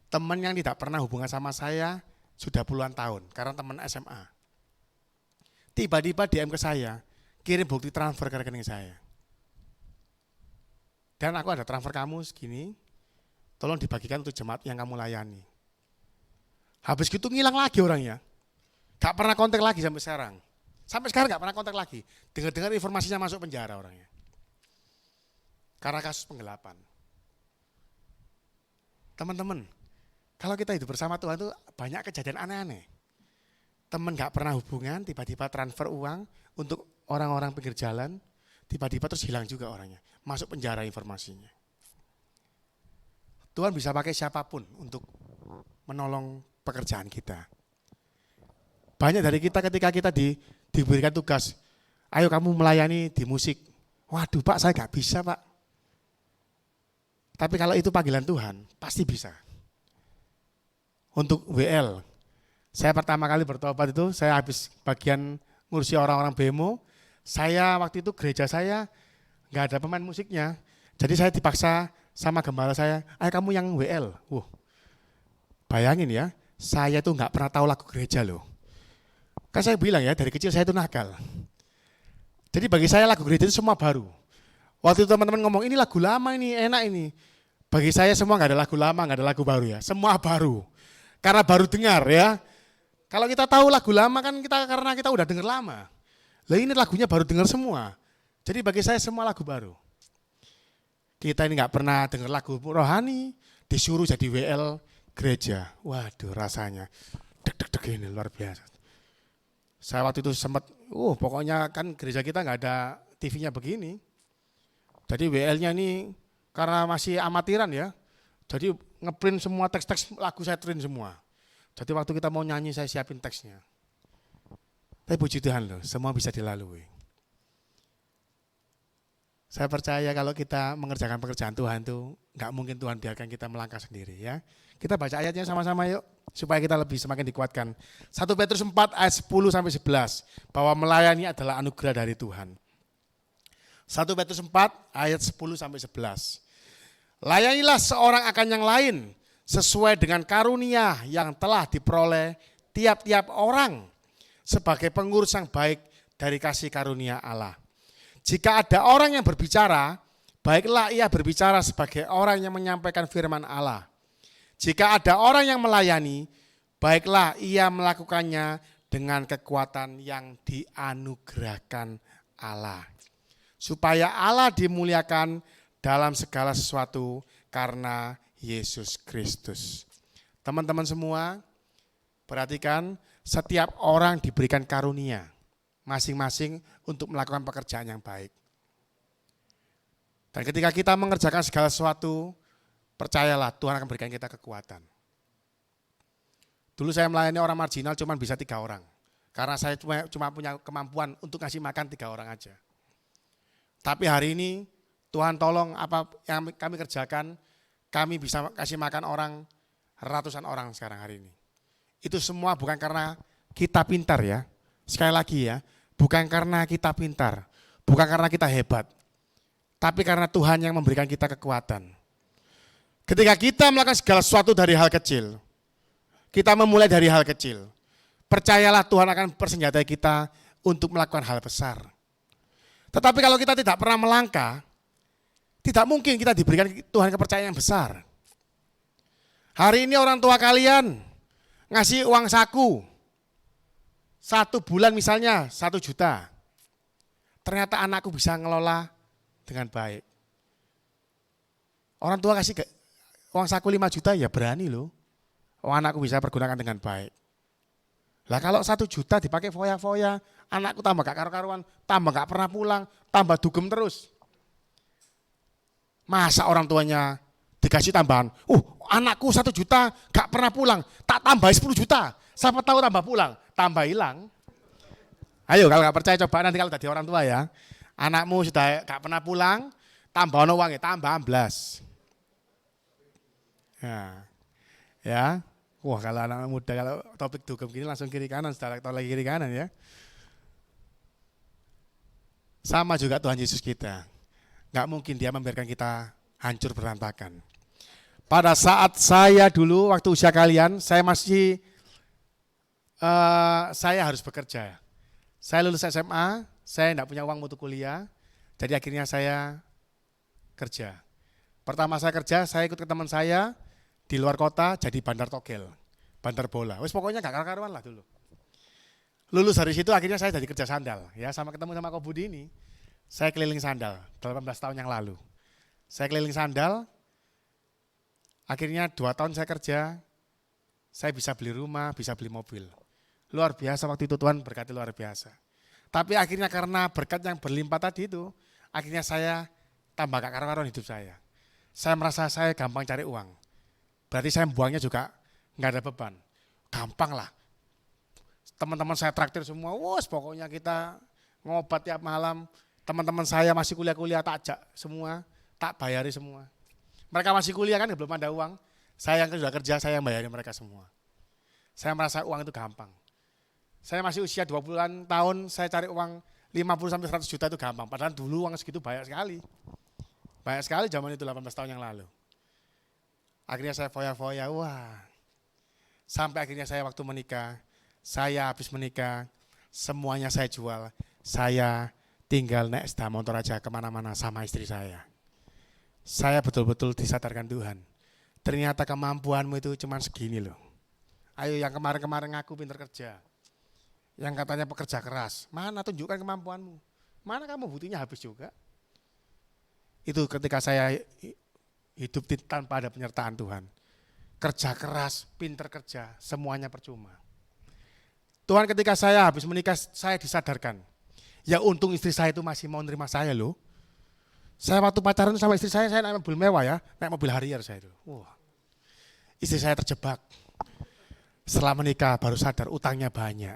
Teman yang tidak pernah hubungan sama saya sudah puluhan tahun, karena teman SMA. Tiba-tiba DM ke saya, kirim bukti transfer ke rekening saya. Dan aku ada transfer kamu segini, tolong dibagikan untuk jemaat yang kamu layani. Habis gitu ngilang lagi orangnya. Gak pernah kontak lagi sampai sekarang. Sampai sekarang gak pernah kontak lagi. Dengar-dengar informasinya masuk penjara orangnya. Karena kasus penggelapan. Teman-teman, kalau kita hidup bersama Tuhan itu banyak kejadian aneh-aneh. Teman gak pernah hubungan, tiba-tiba transfer uang untuk orang-orang pinggir jalan, tiba-tiba terus hilang juga orangnya. Masuk penjara informasinya. Tuhan bisa pakai siapapun untuk menolong pekerjaan kita. Banyak dari kita ketika kita diberikan tugas, ayo kamu melayani di musik. Waduh Pak, saya gak bisa Pak. Tapi kalau itu panggilan Tuhan, pasti bisa. Untuk WL, saya pertama kali bertobat itu, saya habis bagian ngurusi orang-orang bemo, saya waktu itu gereja saya nggak ada pemain musiknya, jadi saya dipaksa sama gembala saya, ayo kamu yang WL. Bayangin ya, saya tuh nggak pernah tahu lagu gereja loh. Kan saya bilang ya, dari kecil saya itu nakal. Jadi bagi saya lagu gereja itu semua baru. Waktu itu teman-teman ngomong, ini lagu lama ini, enak ini. Bagi saya semua nggak ada lagu lama, nggak ada lagu baru ya. Semua baru. Karena baru dengar ya. Kalau kita tahu lagu lama kan karena kita udah dengar lama. Lah ini lagunya baru dengar semua. Jadi bagi saya semua lagu baru. Kita ini nggak pernah dengar lagu rohani, disuruh jadi WL gereja. Waduh rasanya deg-deg ini luar biasa. Saya waktu itu sempat, pokoknya kan gereja kita nggak ada TV-nya begini. Jadi WL-nya ini karena masih amatiran ya. Jadi ngeprint semua teks-teks lagu saya print semua. Jadi waktu kita mau nyanyi saya siapin teksnya. Tapi puji Tuhan loh, semua bisa dilalui. Saya percaya kalau kita mengerjakan pekerjaan Tuhan tuh nggak mungkin Tuhan biarkan kita melangkah sendiri ya. Kita baca ayatnya sama-sama yuk supaya kita lebih semakin dikuatkan. 1 Petrus 4 ayat 10 sampai 11 bahwa melayani adalah anugerah dari Tuhan. 1 Petrus 4 ayat 10 sampai 11. Layanilah seorang akan yang lain sesuai dengan karunia yang telah diperoleh tiap-tiap orang sebagai pengurus yang baik dari kasih karunia Allah. Jika ada orang yang berbicara, baiklah ia berbicara sebagai orang yang menyampaikan firman Allah. Jika ada orang yang melayani, baiklah ia melakukannya dengan kekuatan yang dianugerahkan Allah. Supaya Allah dimuliakan dalam segala sesuatu karena Yesus Kristus. Teman-teman semua, perhatikan setiap orang diberikan karunia masing-masing untuk melakukan pekerjaan yang baik. Dan ketika kita mengerjakan segala sesuatu, percayalah Tuhan akan berikan kita kekuatan. Dulu saya melayani orang marginal cuma bisa 3 orang. Karena saya cuma punya kemampuan untuk ngasih makan 3 orang aja. Tapi hari ini Tuhan tolong apa yang kami kerjakan, kami bisa kasih makan orang ratusan orang sekarang hari ini. Itu semua bukan karena kita pintar ya. Sekali lagi ya, bukan karena kita pintar, bukan karena kita hebat, tapi karena Tuhan yang memberikan kita kekuatan. Ketika kita melakukan segala sesuatu dari hal kecil, kita memulai dari hal kecil, percayalah Tuhan akan persenjatai kita untuk melakukan hal besar. Tetapi kalau kita tidak pernah melangkah, tidak mungkin kita diberikan Tuhan kepercayaan yang besar. Hari ini orang tua kalian ngasih uang saku, 1 bulan misalnya 1 juta. Ternyata anakku bisa ngelola dengan baik. Orang tua kasih uang saku 5 juta ya berani loh. Oh, anakku bisa pergunakan dengan baik. Lah kalau 1 juta dipakai foya-foya, anakku tambah gak karu-karuan, tambah gak pernah pulang, tambah dugem terus. Masa orang tuanya dikasih tambahan, anakku 1 juta gak pernah pulang, tak tambah 10 juta, siapa tahu tambah pulang, tambah hilang. Ayo kalau gak percaya coba nanti kalau tadi orang tua ya, anakmu sudah gak pernah pulang, tambah uangnya, tambah 11. Ya, wah kalau anak muda kalau topik dugem gini langsung kiri kanan, sudah tahu lagi kiri kanan ya. Sama juga Tuhan Yesus kita. Gak mungkin dia membiarkan kita hancur berantakan. Pada saat saya dulu waktu usia kalian, saya masih saya harus bekerja. Saya lulus SMA, saya tidak punya uang untuk kuliah, jadi akhirnya saya kerja. Pertama saya kerja, saya ikut ke teman saya di luar kota jadi bandar togel, bandar bola. Wes pokoknya gak karuan lah dulu. Lulus dari situ akhirnya saya jadi kerja sandal, ya sama ketemu sama Ko Budi ini. Saya keliling sandal 18 tahun yang lalu. Saya keliling sandal, akhirnya 2 tahun saya kerja, saya bisa beli rumah, bisa beli mobil. Luar biasa waktu itu Tuhan berkati luar biasa. Tapi akhirnya karena berkat yang berlimpah tadi itu, akhirnya saya tambah gak karuan hidup saya. Saya merasa saya gampang cari uang. Berarti saya buangnya juga gak ada beban. Gampang lah. Teman-teman saya traktir semua, pokoknya kita ngobat tiap malam. Teman-teman saya masih kuliah-kuliah tak ajak semua, tak bayari semua. Mereka masih kuliah kan belum ada uang. Saya yang sudah kerja, saya yang bayari mereka semua. Saya merasa uang itu gampang. Saya masih usia 20-an tahun, saya cari uang 50-100 juta itu gampang. Padahal dulu uang segitu banyak sekali. Banyak sekali zaman itu 18 tahun yang lalu. Akhirnya saya foya-foya, sampai akhirnya saya waktu menikah, saya habis menikah, semuanya saya jual. Saya tinggal naik sepeda motor aja kemana-mana sama istri saya. Saya betul-betul disadarkan Tuhan. Ternyata kemampuanmu itu cuma segini loh. Ayo yang kemarin-kemarin ngaku pintar kerja. Yang katanya pekerja keras. Mana tunjukkan kemampuanmu. Mana kamu buktinya habis juga. Itu ketika saya hidup tanpa ada penyertaan Tuhan. Kerja keras, pintar kerja, semuanya percuma. Tuhan ketika saya habis menikah, saya disadarkan. Ya untung istri saya itu masih mau nerima saya loh. Saya waktu pacaran sama istri saya naik mobil mewah ya, naik mobil Harrier saya itu. Wah, istri saya terjebak. Setelah menikah baru sadar utangnya banyak.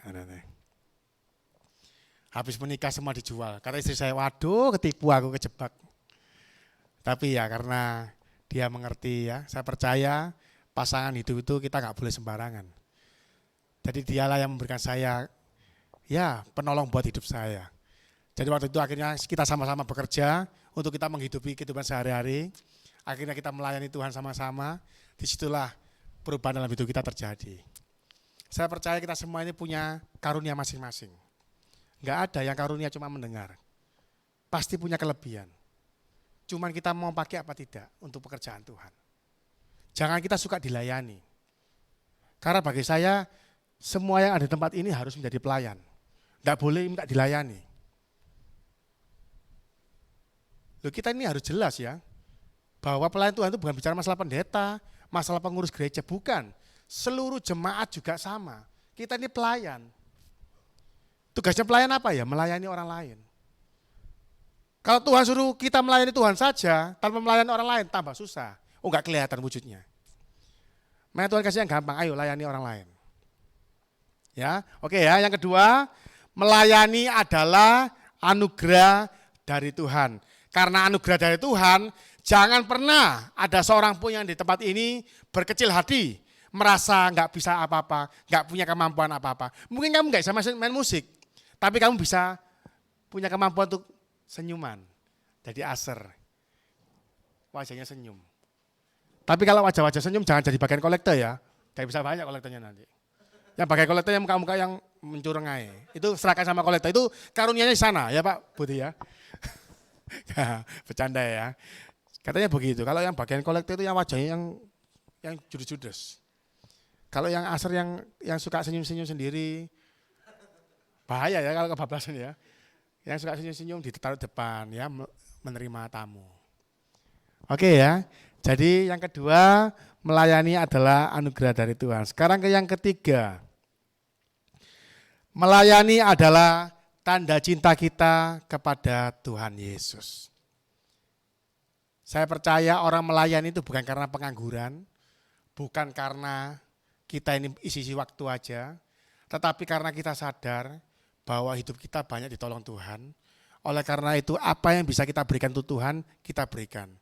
Habis menikah semua dijual. Kata istri saya, waduh ketipu aku kejebak. Tapi ya karena dia mengerti ya, saya percaya pasangan hidup itu kita nggak boleh sembarangan. Jadi dialah yang memberikan saya ya penolong buat hidup saya. Jadi waktu itu akhirnya kita sama-sama bekerja untuk kita menghidupi kehidupan sehari-hari. Akhirnya kita melayani Tuhan sama-sama. Disitulah perubahan dalam hidup kita terjadi. Saya percaya kita semua ini punya karunia masing-masing. Enggak ada yang karunia cuma mendengar. Pasti punya kelebihan. Cuman kita mau pakai apa tidak untuk pekerjaan Tuhan. Jangan kita suka dilayani. Karena bagi saya, semua yang ada di tempat ini harus menjadi pelayan. Enggak boleh minta dilayani. Loh, kita ini harus jelas ya, bahwa pelayan Tuhan itu bukan bicara masalah pendeta, masalah pengurus gereja, bukan. Seluruh jemaat juga sama. Kita ini pelayan. Tugasnya pelayan apa ya? Melayani orang lain. Kalau Tuhan suruh kita melayani Tuhan saja, tanpa melayani orang lain, tambah susah. Oh, enggak kelihatan wujudnya. Makanya Tuhan kasih yang gampang, ayo layani orang lain. Ya, oke ya. Yang kedua, melayani adalah anugerah dari Tuhan. Karena anugerah dari Tuhan, jangan pernah ada seorang pun yang di tempat ini berkecil hati, merasa nggak bisa apa-apa, nggak punya kemampuan apa-apa. Mungkin kamu nggak bisa main musik, tapi kamu bisa punya kemampuan untuk senyuman. Jadi aser, wajahnya senyum. Tapi kalau wajah-wajah senyum jangan jadi bagian kolektor ya, kayak bisa banyak kolektornya nanti. Yang bagian kolektor yang muka-muka yang mencurengai, itu serahkan sama kolektor, itu karunianya di sana ya Pak Budi ya. Bercanda ya. Katanya begitu. Kalau yang bagian kolektor itu yang wajahnya yang judes-judes. Kalau yang aser yang suka senyum-senyum sendiri, bahaya ya kalau kebablasan ya. Yang suka senyum-senyum ditaruh depan ya, menerima tamu. Oke ya. Jadi yang kedua, melayani adalah anugerah dari Tuhan. Sekarang ke yang ketiga. Melayani adalah tanda cinta kita kepada Tuhan Yesus. Saya percaya orang melayani itu bukan karena pengangguran, bukan karena kita ini isi-isi waktu aja, tetapi karena kita sadar bahwa hidup kita banyak ditolong Tuhan. Oleh karena itu apa yang bisa kita berikan untuk Tuhan, kita berikan.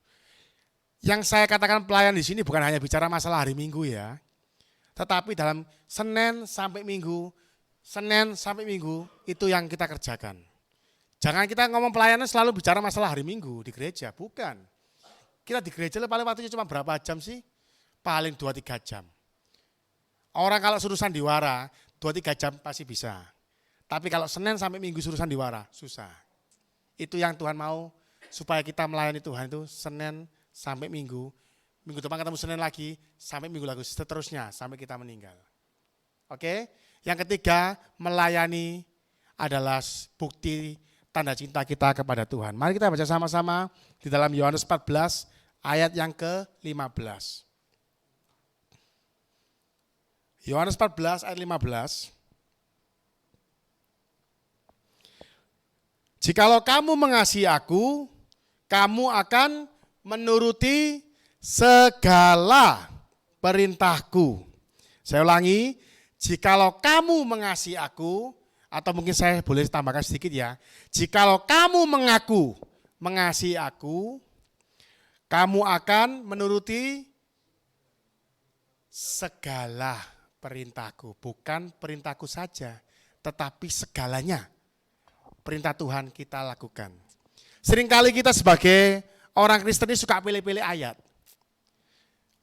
Yang saya katakan pelayan di sini bukan hanya bicara masalah hari Minggu ya, tetapi dalam Senin sampai Minggu itu yang kita kerjakan. Jangan kita ngomong pelayanan selalu bicara masalah hari Minggu di gereja, bukan. Kita di gereja paling waktunya cuma berapa jam sih? Paling 2-3 jam. Orang kalau suruh sandiwara 2-3 jam pasti bisa. Tapi kalau Senin sampai Minggu suruh sandiwara, susah. Itu yang Tuhan mau supaya kita melayani Tuhan itu Senin sampai Minggu. Minggu depan ketemu Senin lagi, sampai Minggu lagi, seterusnya sampai kita meninggal. Oke? Yang ketiga, melayani adalah bukti tanda cinta kita kepada Tuhan. Mari kita baca sama-sama di dalam Yohanes 14 ayat yang ke-15. Yohanes 14 ayat 15. Jikalau kamu mengasihi aku, kamu akan menuruti segala perintahku. Saya ulangi, jikalau kamu mengasihi aku, atau mungkin saya boleh tambahkan sedikit ya. Jikalau kamu mengaku mengasihi aku, kamu akan menuruti segala perintahku. Bukan perintahku saja, tetapi segalanya. Perintah Tuhan kita lakukan. Seringkali kita sebagai orang Kristen ini suka pilih-pilih ayat.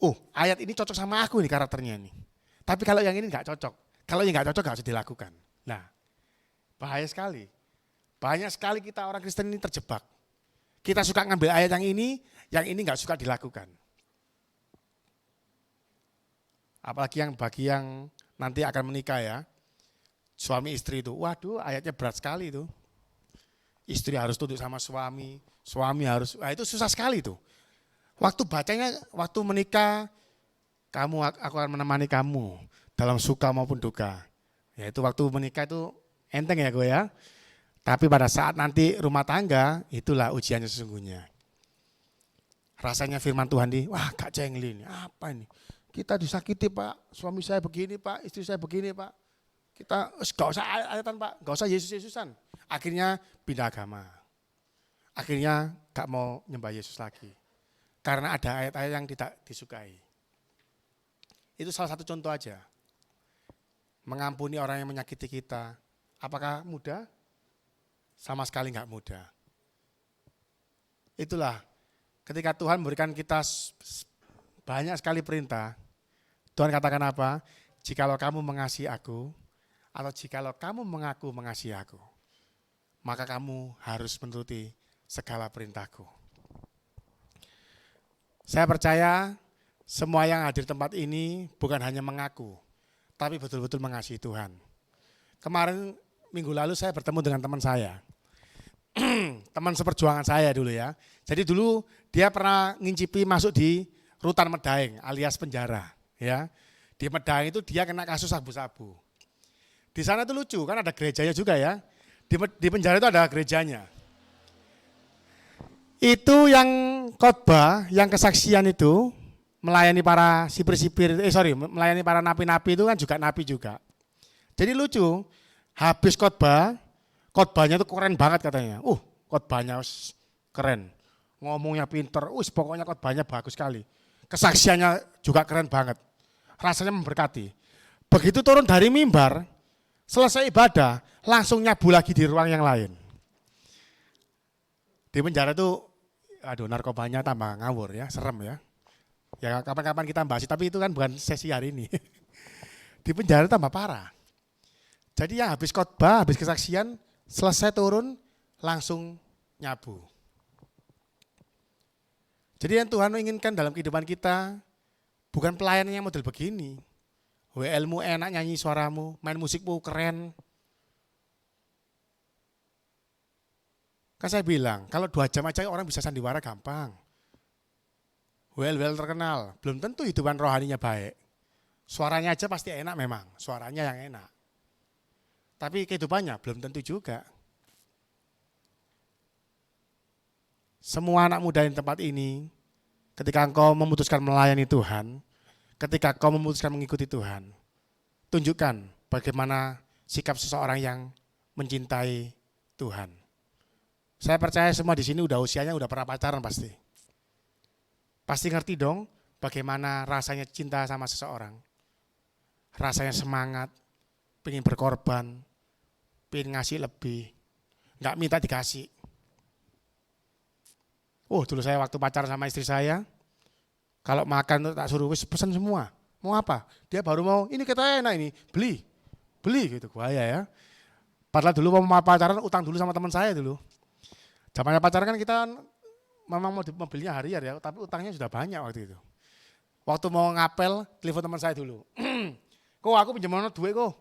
Oh, ayat ini cocok sama aku nih karakternya nih. Tapi kalau yang ini enggak cocok. Kalau yang enggak cocok enggak usah dilakukan. Nah, bahaya sekali. Banyak sekali kita orang Kristen ini terjebak. Kita suka ngambil ayat yang ini enggak suka dilakukan. Apalagi bagi yang nanti akan menikah ya. Suami istri itu, waduh ayatnya berat sekali itu. Istri harus tunduk sama suami harus, itu susah sekali tuh. Waktu bacanya, waktu menikah, aku akan menemani kamu dalam suka maupun duka. Ya itu waktu menikah itu enteng ya gue ya. Tapi pada saat nanti rumah tangga, itulah ujiannya sesungguhnya. Rasanya firman Tuhan wah gak cengli ini, apa ini? Kita disakiti Pak, suami saya begini Pak, istri saya begini Pak. Kita gak usah ayatan Pak, gak usah Yesus-Yesusan. Akhirnya pindah agama. Akhirnya gak mau nyembah Yesus lagi. Karena ada ayat-ayat yang tidak disukai. Itu salah satu contoh aja. Mengampuni orang yang menyakiti kita. Apakah mudah? Sama sekali gak mudah. Itulah ketika Tuhan memberikan kita banyak sekali perintah. Tuhan katakan apa? Jikalau kamu mengasihi aku, atau jikalau kamu mengaku mengasihi aku, maka kamu harus menuruti segala perintahku. Saya percaya semua yang hadir di tempat ini bukan hanya mengaku, tapi betul-betul mengasihi Tuhan. Kemarin minggu lalu saya bertemu dengan teman saya. Teman seperjuangan saya dulu ya. Jadi dulu dia pernah ngincipi masuk di rutan Medaeng alias penjara. Ya, di Medaeng itu dia kena kasus sabu-sabu. Di sana itu lucu kan ada gerejanya juga ya. Di penjara itu ada gerejanya. Itu yang khotbah, yang kesaksian itu melayani para melayani para napi-napi itu kan juga napi juga. Jadi lucu, habis khotbahnya itu keren banget katanya. Khotbahnya keren, ngomongnya pinter, pokoknya khotbahnya bagus sekali. Kesaksiannya juga keren banget. Rasanya memberkati. Begitu turun dari mimbar, selesai ibadah, langsung nyabu lagi di ruang yang lain. Di penjara itu, narkobanya tambah ngawur ya, serem ya. Ya kapan-kapan kita bahas, tapi itu kan bukan sesi hari ini. Di penjara tambah parah. Jadi yang habis khotbah, habis kesaksian, selesai turun, langsung nyabu. Jadi yang Tuhan inginkan dalam kehidupan kita, bukan pelayanan yang model begini. WL-mu enak, nyanyi suaramu, main musikmu keren. Kan saya bilang, kalau 2 jam aja orang bisa sandiwara gampang. WL terkenal, belum tentu hidupan rohaninya baik. Suaranya aja pasti enak memang, suaranya yang enak. Tapi kehidupannya belum tentu juga. Semua anak muda di tempat ini, ketika engkau memutuskan melayani Tuhan, ketika kau memutuskan mengikuti Tuhan, tunjukkan bagaimana sikap seseorang yang mencintai Tuhan. Saya percaya semua di sini usianya udah pernah pacaran pasti. Pasti ngerti dong bagaimana rasanya cinta sama seseorang. Rasanya semangat, pengen berkorban, pengen ngasih lebih, nggak minta dikasih. Dulu saya waktu pacaran sama istri saya, kalau makan tak suruh pesan semua. Mau apa? Dia baru mau, ini kita enak ini, beli gitu, bahaya ya. Padahal dulu mau pacaran utang dulu sama teman saya dulu. Zamannya pacaran kan kita memang mobilnya harian ya, tapi utangnya sudah banyak waktu itu. Waktu mau ngapel, telepon teman saya dulu. Kok aku pinjam duit kok,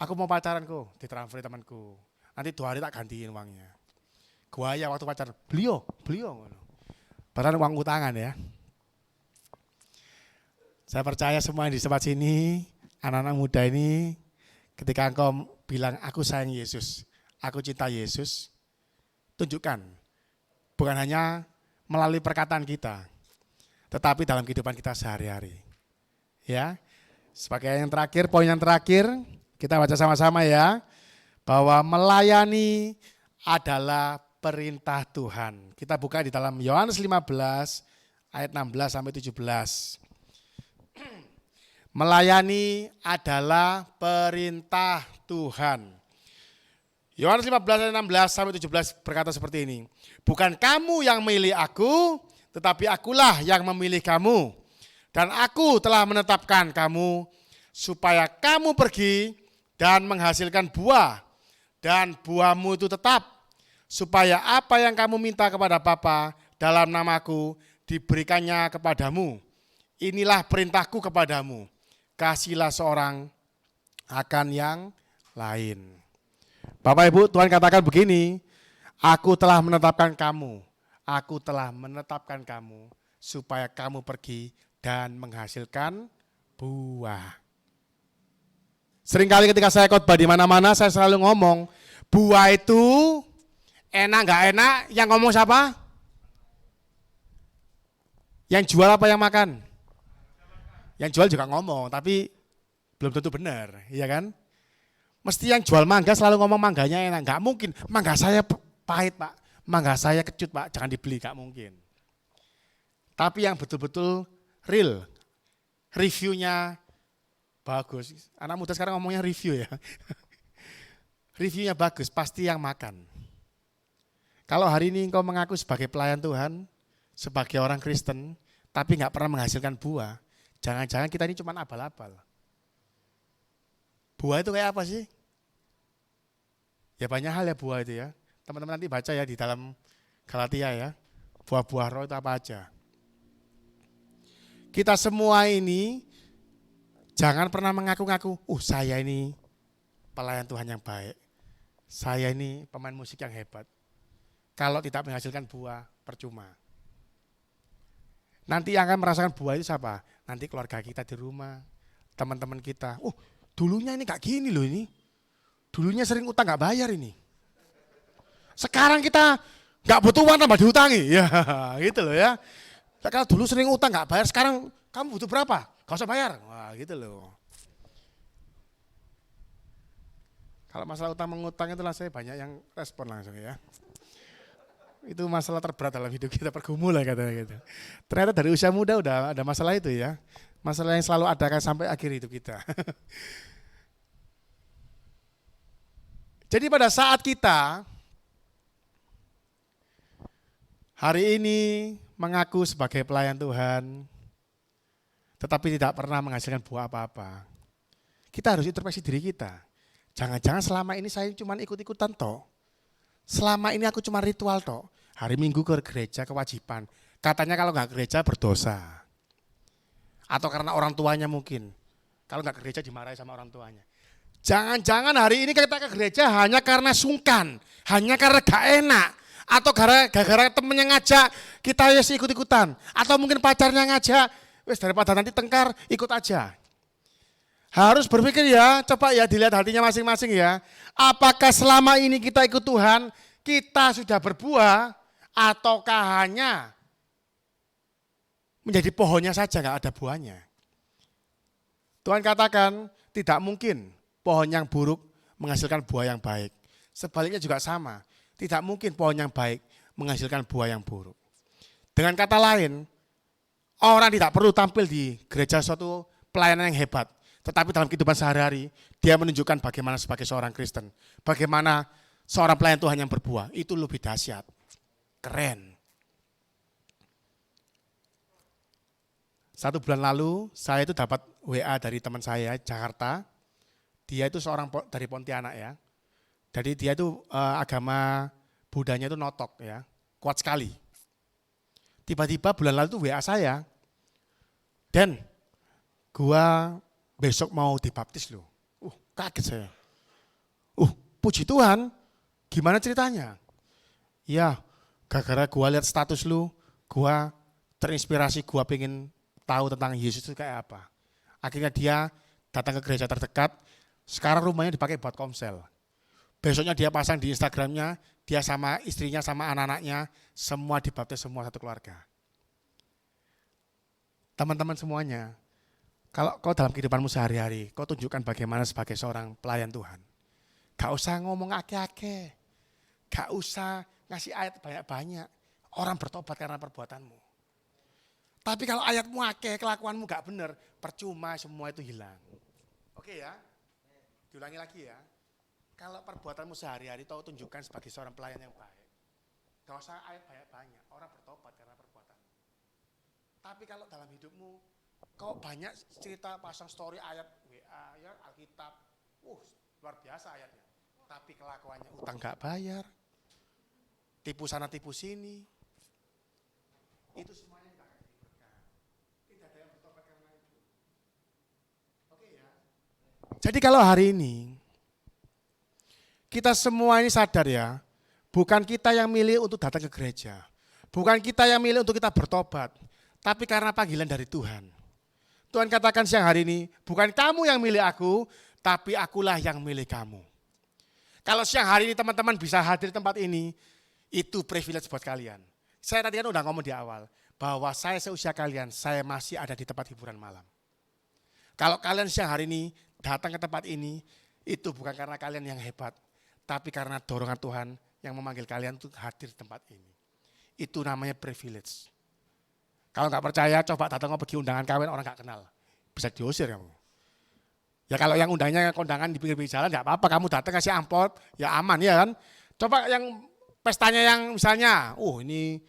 aku mau pacaran kok, ditransfer temanku. Nanti 2 hari tak gantiin uangnya. Guaya waktu pacaran, beliau. Padahal uang utangan ya. Saya percaya semua di tempat sini, anak-anak muda ini, ketika engkau bilang, aku sayang Yesus, aku cinta Yesus, tunjukkan. Bukan hanya melalui perkataan kita, tetapi dalam kehidupan kita sehari-hari. Ya, sebagai yang terakhir, poin yang terakhir, kita baca sama-sama ya, bahwa melayani adalah perintah Tuhan. Kita buka di dalam Yohanes 15 ayat 16 sampai 17. Melayani adalah perintah Tuhan. Yohanes 15 ayat 16 sampai 17 berkata seperti ini. Bukan kamu yang memilih aku, tetapi akulah yang memilih kamu. Dan aku telah menetapkan kamu supaya kamu pergi dan menghasilkan buah. Dan buahmu itu tetap. Supaya apa yang kamu minta kepada Bapa dalam namaku diberikannya kepadamu. Inilah perintahku kepadamu. Kasihlah seorang akan yang lain. Bapak Ibu, Tuhan katakan begini, aku telah menetapkan kamu supaya kamu pergi dan menghasilkan buah. Seringkali ketika saya khotbah di mana-mana saya selalu ngomong, buah itu enak nggak enak, yang ngomong siapa? Yang jual apa yang makan? Yang jual juga ngomong, tapi belum tentu benar, iya kan? Mesti yang jual mangga selalu ngomong mangganya enak. Nggak mungkin, mangga saya pahit Pak, mangga saya kecut Pak, jangan dibeli, nggak mungkin. Tapi yang betul-betul real, reviewnya bagus. Anak muda sekarang ngomongnya review ya. Reviewnya bagus, pasti yang makan. Kalau hari ini engkau mengaku sebagai pelayan Tuhan, sebagai orang Kristen, tapi nggak pernah menghasilkan buah, jangan-jangan kita ini cuma abal-abal. Buah itu kayak apa sih? Ya banyak hal ya buah itu ya. Teman-teman nanti baca ya di dalam Galatia ya. Buah-buah roh itu apa aja. Kita semua ini jangan pernah mengaku-ngaku, saya ini pelayan Tuhan yang baik. Saya ini pemain musik yang hebat. Kalau tidak menghasilkan buah, percuma. Nanti yang akan merasakan buah itu siapa? Nanti keluarga kita di rumah, teman-teman kita. Dulunya ini gak gini loh ini. Dulunya sering utang gak bayar ini. Sekarang kita gak butuh uang tambah diutangi. Ya gitu loh ya. Kalau dulu sering utang gak bayar, sekarang kamu butuh berapa? Gak usah bayar. Wah gitu loh. Kalau masalah utang mengutang itulah saya banyak yang respon langsung ya. Itu masalah terberat dalam hidup kita, pergumulan katanya gitu. Ternyata dari usia muda udah ada masalah itu ya. Masalah yang selalu ada sampai akhir hidup kita. Jadi pada saat kita hari ini mengaku sebagai pelayan Tuhan, tetapi tidak pernah menghasilkan buah apa-apa. Kita harus introspeksi diri kita. Jangan-jangan selama ini saya cuma ikut-ikutan toh. Selama ini aku cuma ritual toh. Hari Minggu ke gereja kewajiban. Katanya kalau nggak gereja berdosa. Atau karena orang tuanya mungkin. Kalau nggak ke gereja dimarahi sama orang tuanya. Jangan-jangan hari ini kita ke gereja hanya karena sungkan. Hanya karena gak enak. Atau gara-gara temennya ngajak, kita ya ikut-ikutan. Atau mungkin pacarnya ngajak, wes daripada nanti tengkar, ikut aja. Harus berpikir ya, coba ya dilihat hatinya masing-masing ya. Apakah selama ini kita ikut Tuhan, kita sudah berbuah, ataukah hanya menjadi pohonnya saja, nggak ada buahnya. Tuhan katakan, tidak mungkin pohon yang buruk menghasilkan buah yang baik. Sebaliknya juga sama. Tidak mungkin pohon yang baik menghasilkan buah yang buruk. Dengan kata lain, orang tidak perlu tampil di gereja suatu pelayanan yang hebat. Tetapi dalam kehidupan sehari-hari, dia menunjukkan bagaimana sebagai seorang Kristen. Bagaimana seorang pelayan Tuhan yang berbuah. Itu lebih dahsyat. Keren. 1 bulan lalu, saya itu dapat WA dari teman saya, Jakarta. Dia itu seorang dari Pontianak ya. Jadi dia itu agama Budanya itu notok ya, kuat sekali. Tiba-tiba bulan lalu itu WA saya, Dan gua besok mau dibaptis loh. Kaget saya. Puji Tuhan, gimana ceritanya? Ya, gara-gara gua lihat status lu, gua terinspirasi, gua pengen tahu tentang Yesus itu kayak apa. Akhirnya dia datang ke gereja terdekat, sekarang rumahnya dipakai buat komsel. Besoknya dia pasang di Instagramnya, dia sama istrinya, sama anak-anaknya, semua dibaptis, semua satu keluarga. Teman-teman semuanya, kalau kau dalam kehidupanmu sehari-hari, kau tunjukkan bagaimana sebagai seorang pelayan Tuhan. Gak usah ngomong ake-ake, gak usah ngasih ayat banyak-banyak, orang bertobat karena perbuatanmu. Tapi kalau ayatmu ake, kelakuanmu gak benar, percuma, semua itu hilang. Oke ya, diulangi lagi ya. Kalau perbuatanmu sehari-hari kau tunjukkan sebagai seorang pelayan yang baik. Gak usah ayat banyak-banyak, orang bertobat karena perbuatanmu. Tapi kalau dalam hidupmu, kau banyak cerita pasang story ayat WA, ya, Alkitab, luar biasa ayatnya. Tapi kelakuannya utang gak bayar, tipu sana tipu sini, itu semuanya gak akan diberkati. Tidak ada yang bertobat karena itu. Oke ya. Jadi kalau hari ini, kita semua ini sadar ya, bukan kita yang milih untuk datang ke gereja. Bukan kita yang milih untuk kita bertobat. Tapi karena panggilan dari Tuhan. Tuhan katakan siang hari ini, bukan kamu yang milih aku, tapi akulah yang milih kamu. Kalau siang hari ini teman-teman bisa hadir di tempat ini, itu privilege buat kalian. Saya tadi kan udah ngomong di awal, bahwa saya seusia kalian, saya masih ada di tempat hiburan malam. Kalau kalian siang hari ini datang ke tempat ini, itu bukan karena kalian yang hebat, tapi karena dorongan Tuhan yang memanggil kalian untuk hadir di tempat ini. Itu namanya privilege. Kalau nggak percaya, coba datang pergi undangan kawin orang nggak kenal. Bisa diusir kamu. Ya kalau yang undangnya kondangan di pinggir-pinggir jalan nggak apa-apa, kamu datang kasih amplop, ya aman ya kan. Coba yang pestanya yang misalnya, ini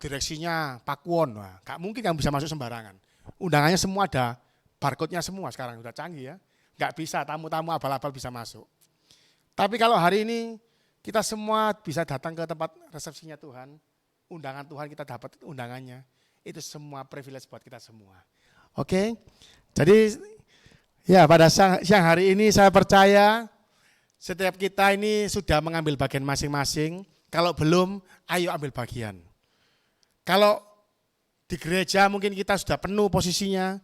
direksinya Pakuwon, nggak mungkin kamu bisa masuk sembarangan. Undangannya semua ada, barcode-nya semua sekarang udah canggih ya. Nggak bisa tamu-tamu abal-abal bisa masuk. Tapi kalau hari ini kita semua bisa datang ke tempat resepsinya Tuhan, undangan Tuhan kita dapat undangannya, itu semua privilege buat kita semua. Oke, jadi ya pada siang hari ini saya percaya setiap kita ini sudah mengambil bagian masing-masing. Kalau belum, ayo ambil bagian. Kalau di gereja mungkin kita sudah penuh posisinya,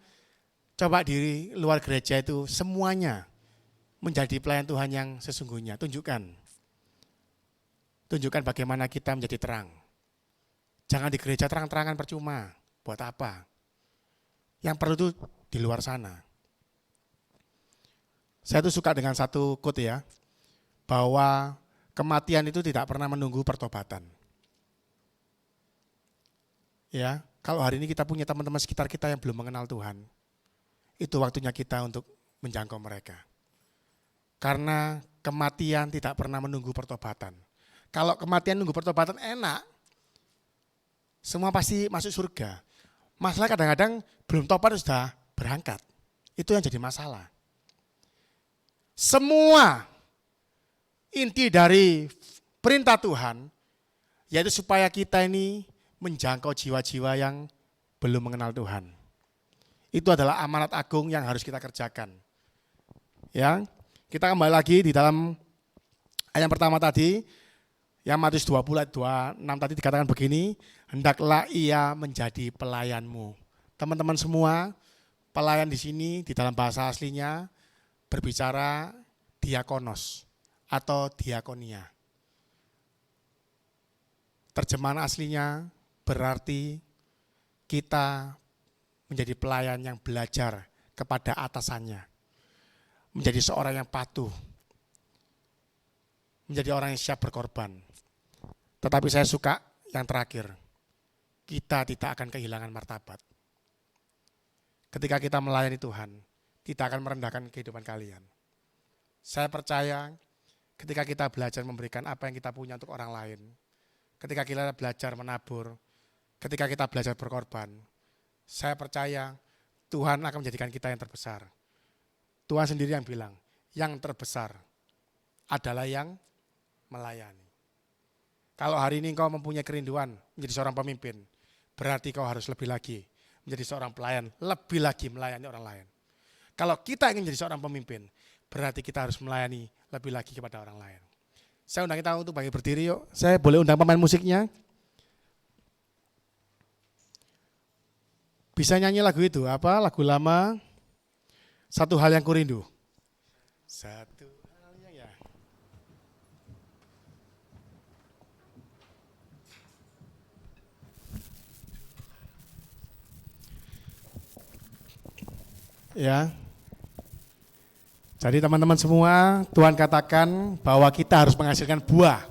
coba di luar gereja itu semuanya menjadi pelayan Tuhan yang sesungguhnya. Tunjukkan bagaimana kita menjadi terang. Jangan di gereja terang-terangan percuma. Buat apa? Yang perlu itu di luar sana. Saya tuh suka dengan satu quote ya, bahwa kematian itu tidak pernah menunggu pertobatan. Ya, kalau hari ini kita punya teman-teman sekitar kita yang belum mengenal Tuhan, itu waktunya kita untuk menjangkau mereka. Karena kematian tidak pernah menunggu pertobatan. Kalau kematian nunggu pertobatan enak, semua pasti masuk surga. Masalah kadang-kadang belum tobat sudah berangkat. Itu yang jadi masalah. Semua inti dari perintah Tuhan, yaitu supaya kita ini menjangkau jiwa-jiwa yang belum mengenal Tuhan. Itu adalah amanat agung yang harus kita kerjakan. Ya, kita kembali lagi di dalam ayat pertama tadi, yang Matius 20 ayat 26 tadi dikatakan begini, hendaklah ia menjadi pelayanmu. Teman-teman semua, pelayan di sini di dalam bahasa aslinya berbicara diakonos atau diakonia. Terjemahan aslinya berarti kita menjadi pelayan yang belajar kepada atasannya. Menjadi seorang yang patuh. Menjadi orang yang siap berkorban. Tetapi saya suka yang terakhir. Kita tidak akan kehilangan martabat. Ketika kita melayani Tuhan, tidak akan merendahkan kehidupan kalian. Saya percaya ketika kita belajar memberikan apa yang kita punya untuk orang lain, ketika kita belajar menabur, ketika kita belajar berkorban, saya percaya Tuhan akan menjadikan kita yang terbesar. Tuhan sendiri yang bilang, yang terbesar adalah yang melayani. Kalau hari ini engkau mempunyai kerinduan menjadi seorang pemimpin, berarti kau harus lebih lagi menjadi seorang pelayan, lebih lagi melayani orang lain. Kalau kita ingin menjadi seorang pemimpin, berarti kita harus melayani lebih lagi kepada orang lain. Saya undang kita untuk bagi berdiri yuk. Saya boleh undang pemain musiknya. Bisa nyanyi lagu itu, apa? Lagu lama, Satu Hal Yang Kurindu. Satu hal yang ya. Ya. Jadi teman-teman semua, Tuhan katakan bahwa kita harus menghasilkan buah.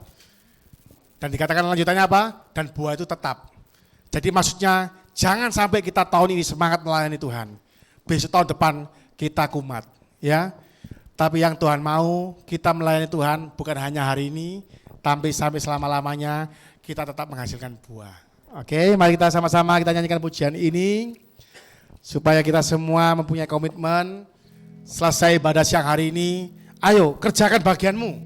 Dan dikatakan lanjutannya apa? Dan buah itu tetap. Jadi maksudnya jangan sampai kita tahun ini semangat melayani Tuhan. Besok tahun depan kita kumat, ya. Tapi yang Tuhan mau, kita melayani Tuhan bukan hanya hari ini, tapi sampai selama-lamanya kita tetap menghasilkan buah. Oke, mari kita sama-sama kita nyanyikan pujian ini supaya kita semua mempunyai komitmen. Selesai ibadah siang hari ini, ayo kerjakan bagianmu.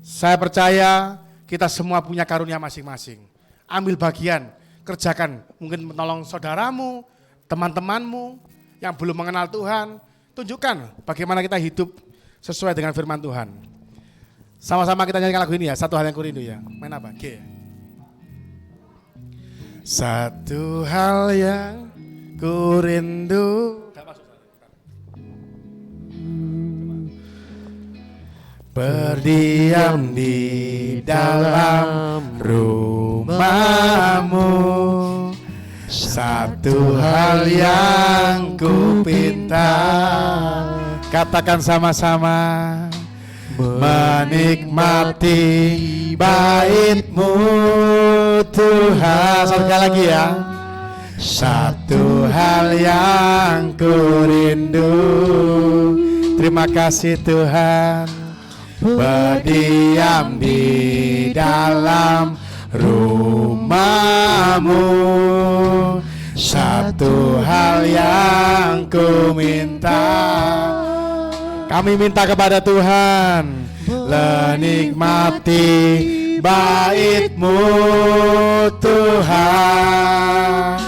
Saya percaya kita semua punya karunia masing-masing. Ambil bagian, kerjakan. Mungkin menolong saudaramu, teman-temanmu yang belum mengenal Tuhan. Tunjukkan bagaimana kita hidup sesuai dengan firman Tuhan. Sama-sama kita nyanyikan lagu ini ya, Satu Hal Yang Kurindu ya. Main apa? G. Satu hal yang kurindu, berdiam di dalam rumahmu Satu hal yang ku pinta, katakan sama-sama, menikmati bait-Mu Tuhan. Sekali lagi ya. Satu hal yang ku rindu, terima kasih Tuhan, berdiam di dalam rumah-Mu. Satu hal yang ku minta, kami minta kepada Tuhan, menikmati bait-Mu Tuhan.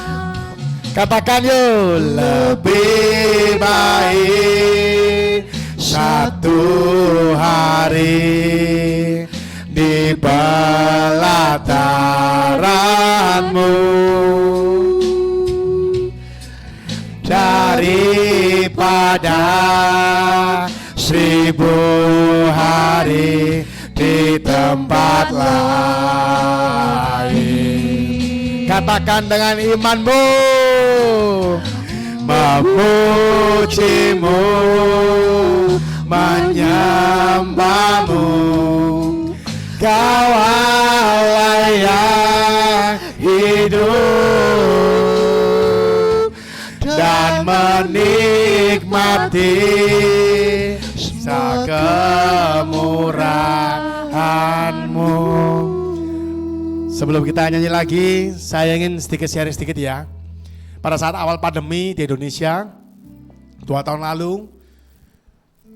Katakan yuk, lebih baik satu hari di pelataran-Mu daripada 1000 hari di tempat lain. Katakan dengan iman-Mu, memuji-Mu, menyembah-Mu. Kau Allah yang hidup dan menikmati kemurahan-Mu. Sebelum kita nyanyi lagi, saya ingin sedikit sharing sedikit ya. Pada saat awal pandemi di Indonesia 2 tahun lalu,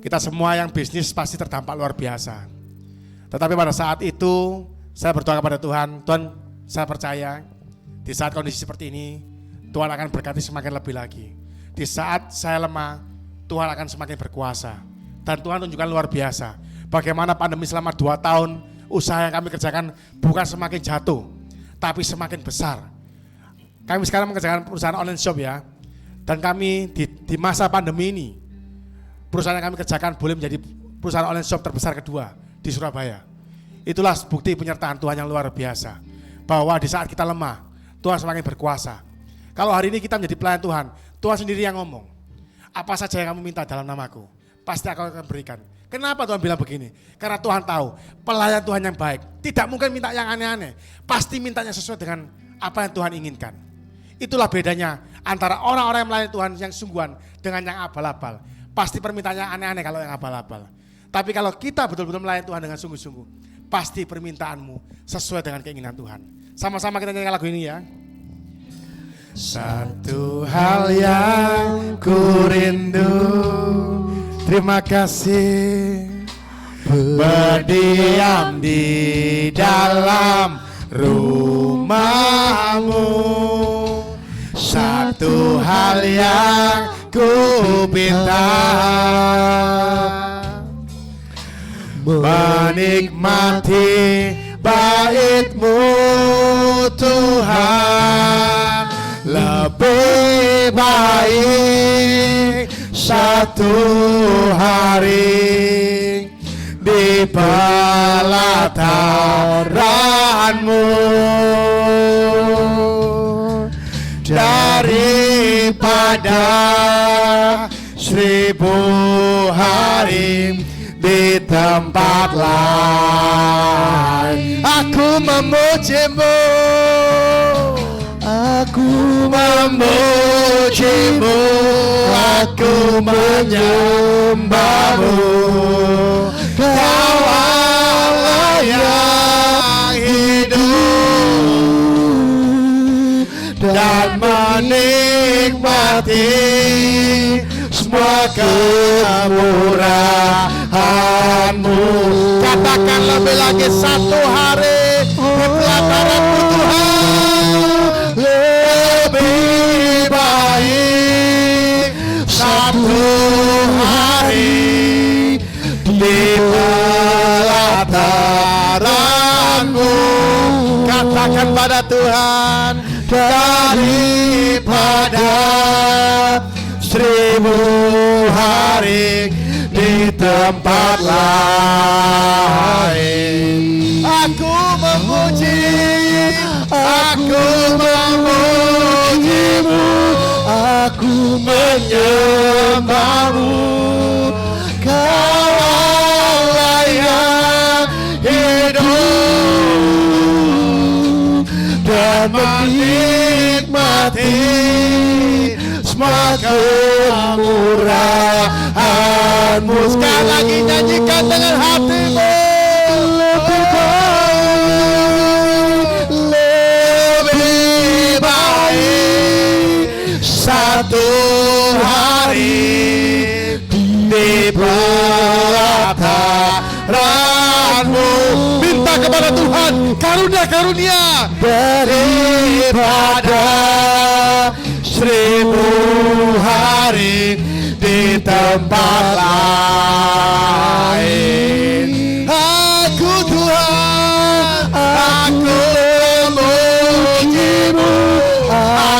kita semua yang bisnis pasti terdampak luar biasa. Tetapi pada saat itu saya berdoa kepada Tuhan, Tuhan, saya percaya di saat kondisi seperti ini Tuhan akan berkati semakin lebih lagi. Di saat saya lemah, Tuhan akan semakin berkuasa. Dan Tuhan tunjukkan luar biasa bagaimana pandemi selama 2 tahun usaha yang kami kerjakan bukan semakin jatuh, tapi semakin besar. Kami sekarang mengerjakan perusahaan online shop ya. Dan kami di masa pandemi ini, perusahaan yang kami kerjakan boleh menjadi perusahaan online shop terbesar kedua di Surabaya. Itulah bukti penyertaan Tuhan yang luar biasa. Bahwa di saat kita lemah, Tuhan semakin berkuasa. Kalau hari ini kita menjadi pelayan Tuhan, Tuhan sendiri yang ngomong, apa saja yang kamu minta dalam namaku, pasti aku akan berikan. Kenapa Tuhan bilang begini? Karena Tuhan tahu pelayan Tuhan yang baik tidak mungkin minta yang aneh-aneh, pasti mintanya sesuai dengan apa yang Tuhan inginkan. Itulah bedanya antara orang-orang yang melayani Tuhan yang sungguhan dengan yang abal-abal. Pasti permintaannya aneh-aneh kalau yang abal-abal. Tapi kalau kita betul-betul melayani Tuhan dengan sungguh-sungguh, pasti permintaanmu sesuai dengan keinginan Tuhan. Sama-sama kita nyanyi lagu ini ya. Satu hal yang ku rindu, terima kasih, berdiam di dalam rumah-Mu. Satu hal yang ku pinta, menikmati bait-Mu Tuhan. Lebih baik satu hari di pelataran-Mu daripada 1000 hari di tempat lain. Aku memuji-Mu, aku memuji-Mu, aku menyembah-Mu. Kau Allah yang hidup dan menikmati semua kemurahan-Mu. Katakan lebih lagi, satu hari di pelataran-Mu Tuhan. Lebih baik satu hari di pelataran-Mu. Katakan pada Tuhan, daripada 1000 hari di tempat lain. Aku memuji-Mu, Aku menyembahmu, Kau Allah yang hidup, dan menikmati semua kemurahan-Mu. Sekali lagi nyanyikan dengan hatimu. Lebih baik satu hari di pelataran-Mu. Minta kepada Tuhan karunia-karunia daripada 1000 hari di tempat lain. Aku Tuhan, aku memuji-Mu,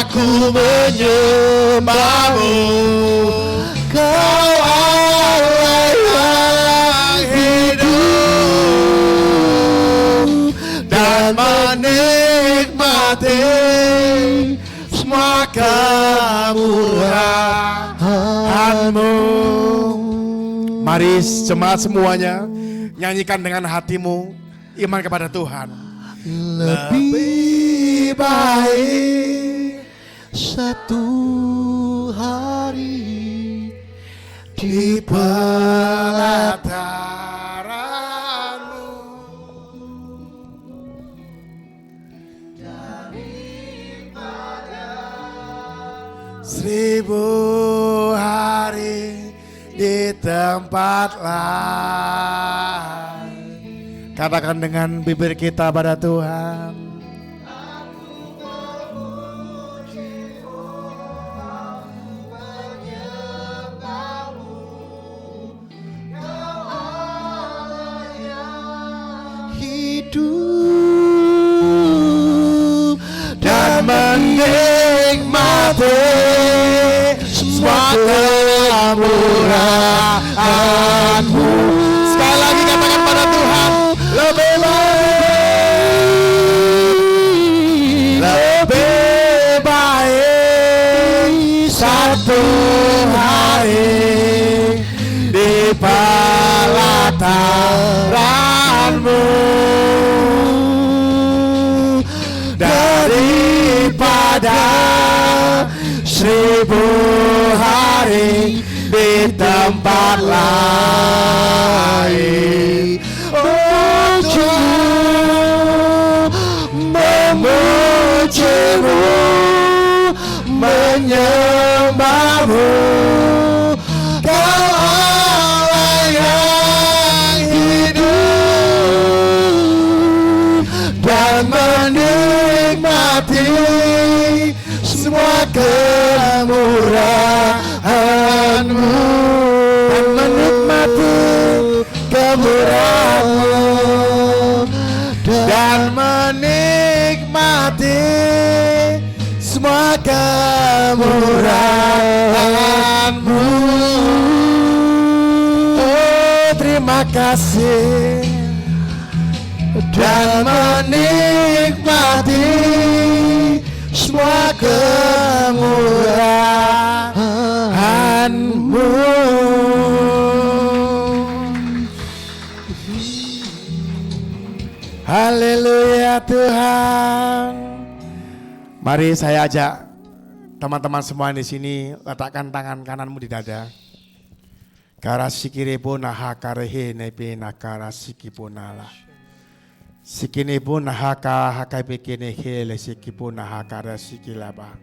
aku menyembah-Mu. Kau Allah yang hidup dan menikmati semua kemurahan-Mu. Mari jemaat semuanya nyanyikan dengan hatimu iman kepada Tuhan. Lebih baik satu hari di pelataran-Mu. 1000 hari di tempat lain. Katakan dengan bibir kita pada Tuhan. Hidup dan menikmati semua kemurahan-Mu. Sekali lagi katakan pada Tuhan, lebih baik satu hari di pelataran-Mu daripada 1000 hari di tempat lain. Oh Tuhan, memuji-Mu, menyembah-Mu. Kau Allah yang hidup dan menikmati semua kemurahan-Mu, dan menikmati kemurahan-Mu, dan menikmati semua kemurahan-Mu. Oh terima kasih, dan menikmati semua kemurahan-Mu. Haleluya Tuhan. Mari saya ajak teman-teman semua di sini, letakkan tangan kananmu di dada. Karasikire naha karehe nepe nakara sikipunala. Sikine naha hakai pekene hele sikipuna kara sikilaba.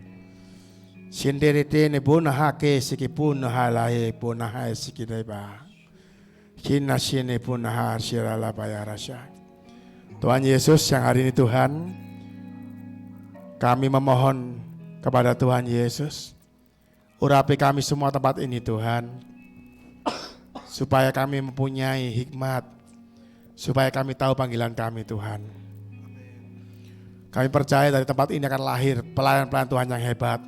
Sinderete ne naha ke sikipun halahe punaha sikileba. Kina sine punaha sirala bayarasya. Tuhan Yesus, yang hari ini Tuhan, kami memohon kepada Tuhan Yesus, urapi kami semua tempat ini Tuhan, supaya kami mempunyai hikmat, supaya kami tahu panggilan kami Tuhan. Kami percaya dari tempat ini akan lahir pelayan-pelayan Tuhan yang hebat,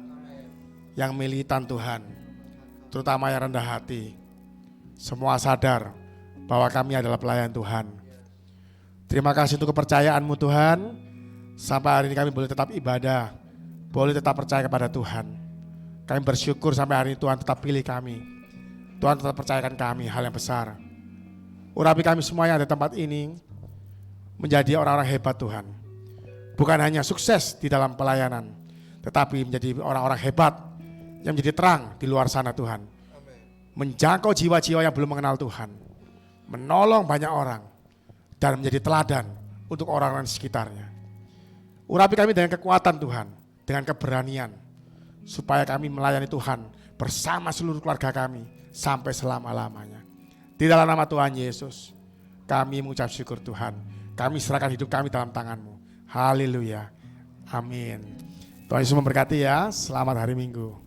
yang militan Tuhan, terutama yang rendah hati. Semua sadar bahwa kami adalah pelayan Tuhan. Terima kasih untuk kepercayaan-Mu Tuhan. Sampai hari ini kami boleh tetap ibadah, boleh tetap percaya kepada Tuhan. Kami bersyukur sampai hari ini Tuhan tetap pilih kami. Tuhan tetap percayakan kami hal yang besar. Urapi kami semua yang ada di tempat ini menjadi orang-orang hebat Tuhan. Bukan hanya sukses di dalam pelayanan, tetapi menjadi orang-orang hebat yang menjadi terang di luar sana Tuhan. Menjangkau jiwa-jiwa yang belum mengenal Tuhan. Menolong banyak orang dan menjadi teladan untuk orang-orang di sekitarnya. Urapi kami dengan kekuatan Tuhan, dengan keberanian, supaya kami melayani Tuhan bersama seluruh keluarga kami sampai selama-lamanya. Di dalam nama Tuhan Yesus, kami mengucap syukur Tuhan. Kami serahkan hidup kami dalam tangan-Mu. Haleluya. Amin. Tuhan Yesus memberkati ya. Selamat hari Minggu.